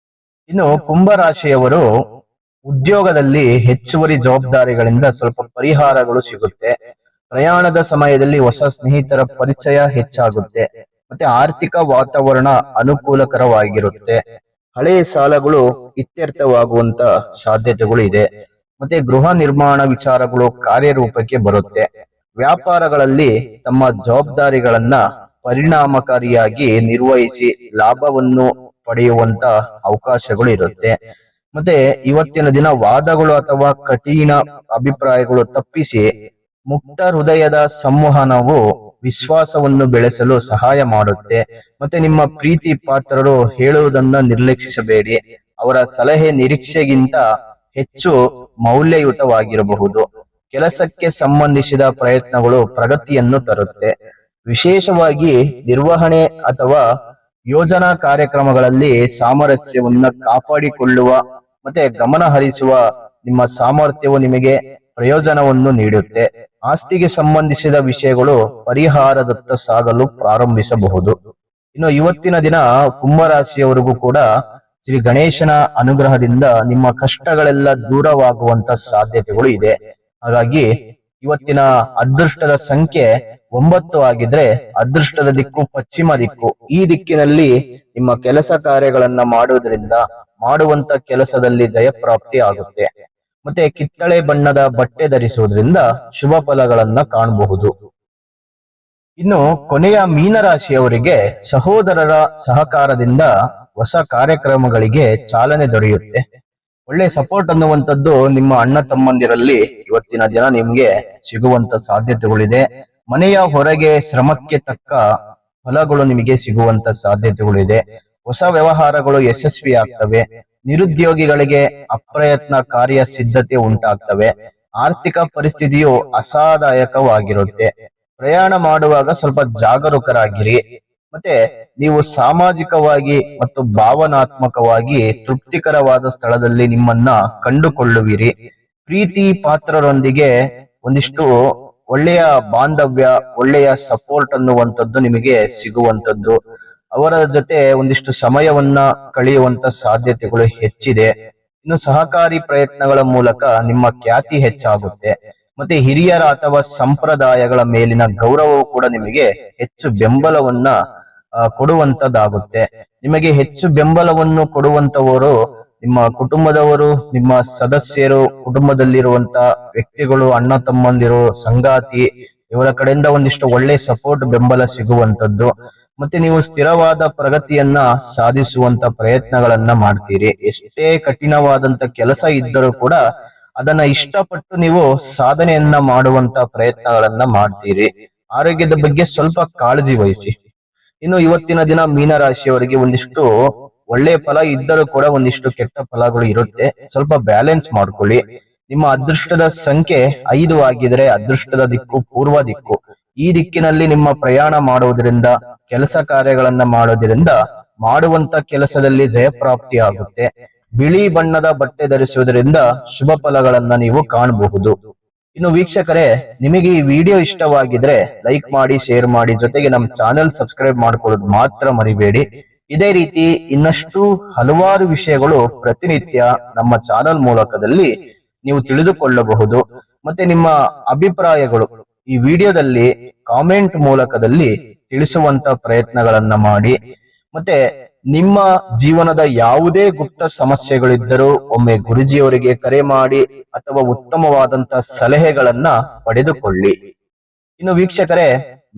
ಇನ್ನು ಕುಂಭ ರಾಶಿಯವರು ಉದ್ಯೋಗದಲ್ಲಿ ಹೆಚ್ಚುವರಿ ಜವಾಬ್ದಾರಿಗಳಿಂದ ಸ್ವಲ್ಪ ಪರಿಹಾರಗಳು ಸಿಗುತ್ತೆ. ಪ್ರಯಾಣದ ಸಮಯದಲ್ಲಿ ಹೊಸ ಸ್ನೇಹಿತರ ಪರಿಚಯ ಹೆಚ್ಚಾಗುತ್ತೆ. ಮತ್ತೆ ಆರ್ಥಿಕ ವಾತಾವರಣ ಅನುಕೂಲಕರವಾಗಿರುತ್ತೆ. ಹಳೆಯ ಸಾಲಗಳು ಇತ್ಯರ್ಥವಾಗುವಂತ ಸಾಧ್ಯತೆಗಳು ಇದೆ. ಮತ್ತೆ ಗೃಹ ನಿರ್ಮಾಣ ವಿಚಾರಗಳು ಕಾರ್ಯರೂಪಕ್ಕೆ ಬರುತ್ತೆ. ವ್ಯಾಪಾರಗಳಲ್ಲಿ ತಮ್ಮ ಜವಾಬ್ದಾರಿಗಳನ್ನ ಪರಿಣಾಮಕಾರಿಯಾಗಿ ನಿರ್ವಹಿಸಿ ಲಾಭವನ್ನು ಪಡೆಯುವಂತ ಅವಕಾಶಗಳು ಇರುತ್ತೆ. ಮತ್ತೆ ಇವತ್ತಿನ ದಿನ ವಾದಗಳು ಅಥವಾ ಕಠಿಣ ಅಭಿಪ್ರಾಯಗಳು ತಪ್ಪಿಸಿ ಮುಕ್ತ ಹೃದಯದ ಸಂವಹನವು ವಿಶ್ವಾಸವನ್ನು ಬೆಳೆಸಲು ಸಹಾಯ ಮಾಡುತ್ತೆ. ಮತ್ತೆ ನಿಮ್ಮ ಪ್ರೀತಿ ಪಾತ್ರರು ಹೇಳುವುದನ್ನ ನಿರ್ಲಕ್ಷಿಸಬೇಡಿ. ಅವರ ಸಲಹೆ ನಿರೀಕ್ಷೆಗಿಂತ ಹೆಚ್ಚು ಮೌಲ್ಯಯುತವಾಗಿರಬಹುದು. ಕೆಲಸಕ್ಕೆ ಸಂಬಂಧಿಸಿದ ಪ್ರಯತ್ನಗಳು ಪ್ರಗತಿಯನ್ನು ತರುತ್ತೆ. ವಿಶೇಷವಾಗಿ ನಿರ್ವಹಣೆ ಅಥವಾ ಯೋಜನಾ ಕಾರ್ಯಕ್ರಮಗಳಲ್ಲಿ ಸಾಮರಸ್ಯವನ್ನ ಕಾಪಾಡಿಕೊಳ್ಳುವ ಮತ್ತೆ ಗಮನ ಹರಿಸುವ ನಿಮ್ಮ ಸಾಮರ್ಥ್ಯವು ನಿಮಗೆ ಪ್ರಯೋಜನವನ್ನು ನೀಡುತ್ತೆ. ಆಸ್ತಿಗೆ ಸಂಬಂಧಿಸಿದ ವಿಷಯಗಳು ಪರಿಹಾರದತ್ತ ಸಾಗಲು ಪ್ರಾರಂಭಿಸಬಹುದು. ಇನ್ನು ಇವತ್ತಿನ ದಿನ ಕುಂಭರಾಶಿಯವರಿಗೂ ಕೂಡ ಶ್ರೀ ಗಣೇಶನ ಅನುಗ್ರಹದಿಂದ ನಿಮ್ಮ ಕಷ್ಟಗಳೆಲ್ಲ ದೂರವಾಗುವಂತ ಸಾಧ್ಯತೆಗಳು ಇದೆ. ಹಾಗಾಗಿ ಇವತ್ತಿನ ಅದೃಷ್ಟದ ಸಂಖ್ಯೆ 9 ಆಗಿದ್ರೆ ಅದೃಷ್ಟದ ದಿಕ್ಕು ಪಶ್ಚಿಮ ದಿಕ್ಕು. ಈ ದಿಕ್ಕಿನಲ್ಲಿ ನಿಮ್ಮ ಕೆಲಸ ಕಾರ್ಯಗಳನ್ನ ಮಾಡುವುದರಿಂದ ಮಾಡುವಂತ ಕೆಲಸದಲ್ಲಿ ಜಯಪ್ರಾಪ್ತಿ ಆಗುತ್ತೆ. ಮತ್ತೆ ಕಿತ್ತಳೆ ಬಣ್ಣದ ಬಟ್ಟೆ ಧರಿಸುವುದರಿಂದ ಶುಭ ಫಲಗಳನ್ನ ಕಾಣಬಹುದು. ಇನ್ನು ಕೊನೆಯ ಮೀನರಾಶಿಯವರಿಗೆ ಸಹೋದರರ ಸಹಕಾರದಿಂದ ಹೊಸ ಕಾರ್ಯಕ್ರಮಗಳಿಗೆ ಚಾಲನೆ ದೊರೆಯುತ್ತೆ. ಒಳ್ಳೆ ಸಪೋರ್ಟ್ ಅನ್ನುವಂಥದ್ದು ನಿಮ್ಮ ಅಣ್ಣ ತಮ್ಮಂದಿರಲ್ಲಿ ಇವತ್ತಿನ ದಿನ ನಿಮ್ಗೆ ಸಿಗುವಂತ ಸಾಧ್ಯತೆಗಳಿದೆ. ಮನೆಯ ಹೊರಗೆ ಶ್ರಮಕ್ಕೆ ತಕ್ಕ ಫಲಗಳು ನಿಮಗೆ ಸಿಗುವಂತ ಸಾಧ್ಯತೆಗಳಿದೆ. ಹೊಸ ವ್ಯವಹಾರಗಳು ಯಶಸ್ವಿ ಆಗ್ತವೆ. ನಿರುದ್ಯೋಗಿಗಳಿಗೆ ಅಪ್ರಯತ್ನ ಕಾರ್ಯ ಸಿದ್ಧತೆ ಉಂಟಾಗ್ತವೆ. ಆರ್ಥಿಕ ಪರಿಸ್ಥಿತಿಯು ಅಸಾದಾಯಕವಾಗಿರುತ್ತೆ. ಪ್ರಯಾಣ ಮಾಡುವಾಗ ಸ್ವಲ್ಪ ಜಾಗರೂಕರಾಗಿರಿ. ಮತ್ತೆ ನೀವು ಸಾಮಾಜಿಕವಾಗಿ ಮತ್ತು ಭಾವನಾತ್ಮಕವಾಗಿ ತೃಪ್ತಿಕರವಾದ ಸ್ಥಳದಲ್ಲಿ ನಿಮ್ಮನ್ನ ಕಂಡುಕೊಳ್ಳುವಿರಿ. ಪ್ರೀತಿ ಪಾತ್ರರೊಂದಿಗೆ ಒಂದಿಷ್ಟು ಒಳ್ಳೆಯ ಬಾಂಧವ್ಯ, ಒಳ್ಳೆಯ ಸಪೋರ್ಟ್ ಅನ್ನುವಂಥದ್ದು ನಿಮಗೆ ಸಿಗುವಂತದ್ದು. ಅವರ ಜೊತೆ ಒಂದಿಷ್ಟು ಸಮಯವನ್ನ ಕಳೆಯುವಂತ ಸಾಧ್ಯತೆಗಳು ಹೆಚ್ಚಿದೆ. ಇನ್ನು ಸಹಕಾರಿ ಪ್ರಯತ್ನಗಳ ಮೂಲಕ ನಿಮ್ಮ ಖ್ಯಾತಿ ಹೆಚ್ಚಾಗುತ್ತೆ. ಮತ್ತೆ ಹಿರಿಯರ ಅಥವಾ ಸಂಪ್ರದಾಯಗಳ ಮೇಲಿನ ಗೌರವವು ಕೂಡ ನಿಮಗೆ ಹೆಚ್ಚು ಬೆಂಬಲವನ್ನ ಕೊಡುವಂತದ್ದಾಗುತ್ತೆ. ನಿಮಗೆ ಹೆಚ್ಚು ಬೆಂಬಲವನ್ನು ಕೊಡುವಂತವರು ನಿಮ್ಮ ಕುಟುಂಬದವರು, ನಿಮ್ಮ ಸದಸ್ಯರು, ಕುಟುಂಬದಲ್ಲಿರುವಂತ ವ್ಯಕ್ತಿಗಳು, ಅಣ್ಣ ತಮ್ಮಂದಿರು, ಸಂಗಾತಿ, ಇವರ ಕಡೆಯಿಂದ ಒಂದಿಷ್ಟು ಒಳ್ಳೆ ಸಪೋರ್ಟ್, ಬೆಂಬಲ ಸಿಗುವಂತದ್ದು. ಮತ್ತೆ ನೀವು ಸ್ಥಿರವಾದ ಪ್ರಗತಿಯನ್ನ ಸಾಧಿಸುವಂತ ಪ್ರಯತ್ನಗಳನ್ನ ಮಾಡ್ತೀರಿ. ಎಷ್ಟೇ ಕಠಿಣವಾದಂತ ಕೆಲಸ ಇದ್ದರೂ ಕೂಡ ಅದನ್ನ ಇಷ್ಟಪಟ್ಟು ನೀವು ಸಾಧನೆಯನ್ನ ಮಾಡುವಂತ ಪ್ರಯತ್ನಗಳನ್ನ ಮಾಡ್ತೀರಿ. ಆರೋಗ್ಯದ ಬಗ್ಗೆ ಸ್ವಲ್ಪ ಕಾಳಜಿ ವಹಿಸಿ. ಇನ್ನು ಇವತ್ತಿನ ದಿನ ಮೀನರಾಶಿಯವರಿಗೆ ಒಂದಿಷ್ಟು ಒಳ್ಳೆ ಫಲ ಇದ್ದರೂ ಕೂಡ ಒಂದಿಷ್ಟು ಕೆಟ್ಟ ಫಲಗಳು ಇರುತ್ತೆ. ಸ್ವಲ್ಪ ಬ್ಯಾಲೆನ್ಸ್ ಮಾಡ್ಕೊಳ್ಳಿ. ನಿಮ್ಮ ಅದೃಷ್ಟದ ಸಂಖ್ಯೆ 5 ಆಗಿದ್ರೆ ಅದೃಷ್ಟದ ದಿಕ್ಕು ಪೂರ್ವ ದಿಕ್ಕು. ಈ ದಿಕ್ಕಿನಲ್ಲಿ ನಿಮ್ಮ ಪ್ರಯಾಣ ಮಾಡುವುದರಿಂದ, ಕೆಲಸ ಕಾರ್ಯಗಳನ್ನ ಮಾಡೋದ್ರಿಂದ ಮಾಡುವಂತ ಕೆಲಸದಲ್ಲಿ ಜಯಪ್ರಾಪ್ತಿ ಆಗುತ್ತೆ. ಬಿಳಿ ಬಣ್ಣದ ಬಟ್ಟೆ ಧರಿಸುವುದರಿಂದ ಶುಭ ಫಲಗಳನ್ನ ನೀವು ಕಾಣಬಹುದು. ಇನ್ನು ವೀಕ್ಷಕರೇ, ನಿಮಗೆ ಈ ವಿಡಿಯೋ ಇಷ್ಟವಾಗಿದ್ರೆ ಲೈಕ್ ಮಾಡಿ, ಶೇರ್ ಮಾಡಿ, ಜೊತೆಗೆ ನಮ್ಮ ಚಾನೆಲ್ ಸಬ್ಸ್ಕ್ರೈಬ್ ಮಾಡ್ಕೊಳ್ಳೋದು ಮಾತ್ರ ಮರಿಬೇಡಿ. ಇದೇ ರೀತಿ ಇನ್ನಷ್ಟು ಹಲವಾರು ವಿಷಯಗಳು ಪ್ರತಿನಿತ್ಯ ನಮ್ಮ ಚಾನೆಲ್ ಮೂಲಕದಲ್ಲಿ ನೀವು ತಿಳಿದುಕೊಳ್ಳಬಹುದು. ಮತ್ತೆ ನಿಮ್ಮ ಅಭಿಪ್ರಾಯಗಳು ಈ ವಿಡಿಯೋದಲ್ಲಿ ಕಾಮೆಂಟ್ ಮೂಲಕದಲ್ಲಿ ತಿಳಿಸುವಂತ ಪ್ರಯತ್ನಗಳನ್ನ ಮಾಡಿ. ಮತ್ತೆ ನಿಮ್ಮ ಜೀವನದ ಯಾವುದೇ ಗುಪ್ತ ಸಮಸ್ಯೆಗಳಿದ್ದರೂ ಒಮ್ಮೆ ಗುರುಜಿಯವರಿಗೆ ಕರೆ ಮಾಡಿ ಅಥವಾ ಉತ್ತಮವಾದಂತ ಸಲಹೆಗಳನ್ನ ಪಡೆದುಕೊಳ್ಳಿ. ಇನ್ನು ವೀಕ್ಷಕರೇ,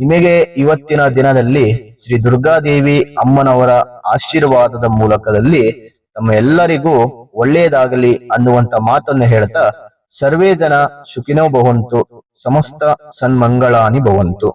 ನಿಮಗೆ ಇವತ್ತಿನ ದಿನದಲ್ಲಿ ಶ್ರೀ ದುರ್ಗಾದೇವಿ ಅಮ್ಮನವರ ಆಶೀರ್ವಾದದ ಮೂಲಕದಲ್ಲಿ ತಮ್ಮ ಎಲ್ಲರಿಗೂ ಒಳ್ಳೆಯದಾಗಲಿ ಅನ್ನುವಂತ ಮಾತನ್ನು ಹೇಳ್ತಾ, ಸರ್ವೇ ಜನ ಸುಖಿನೋ ಭವಂತು, ಸಮಸ್ತ ಸನ್ಮಂಗಳಾನಿ ಭವಂತು.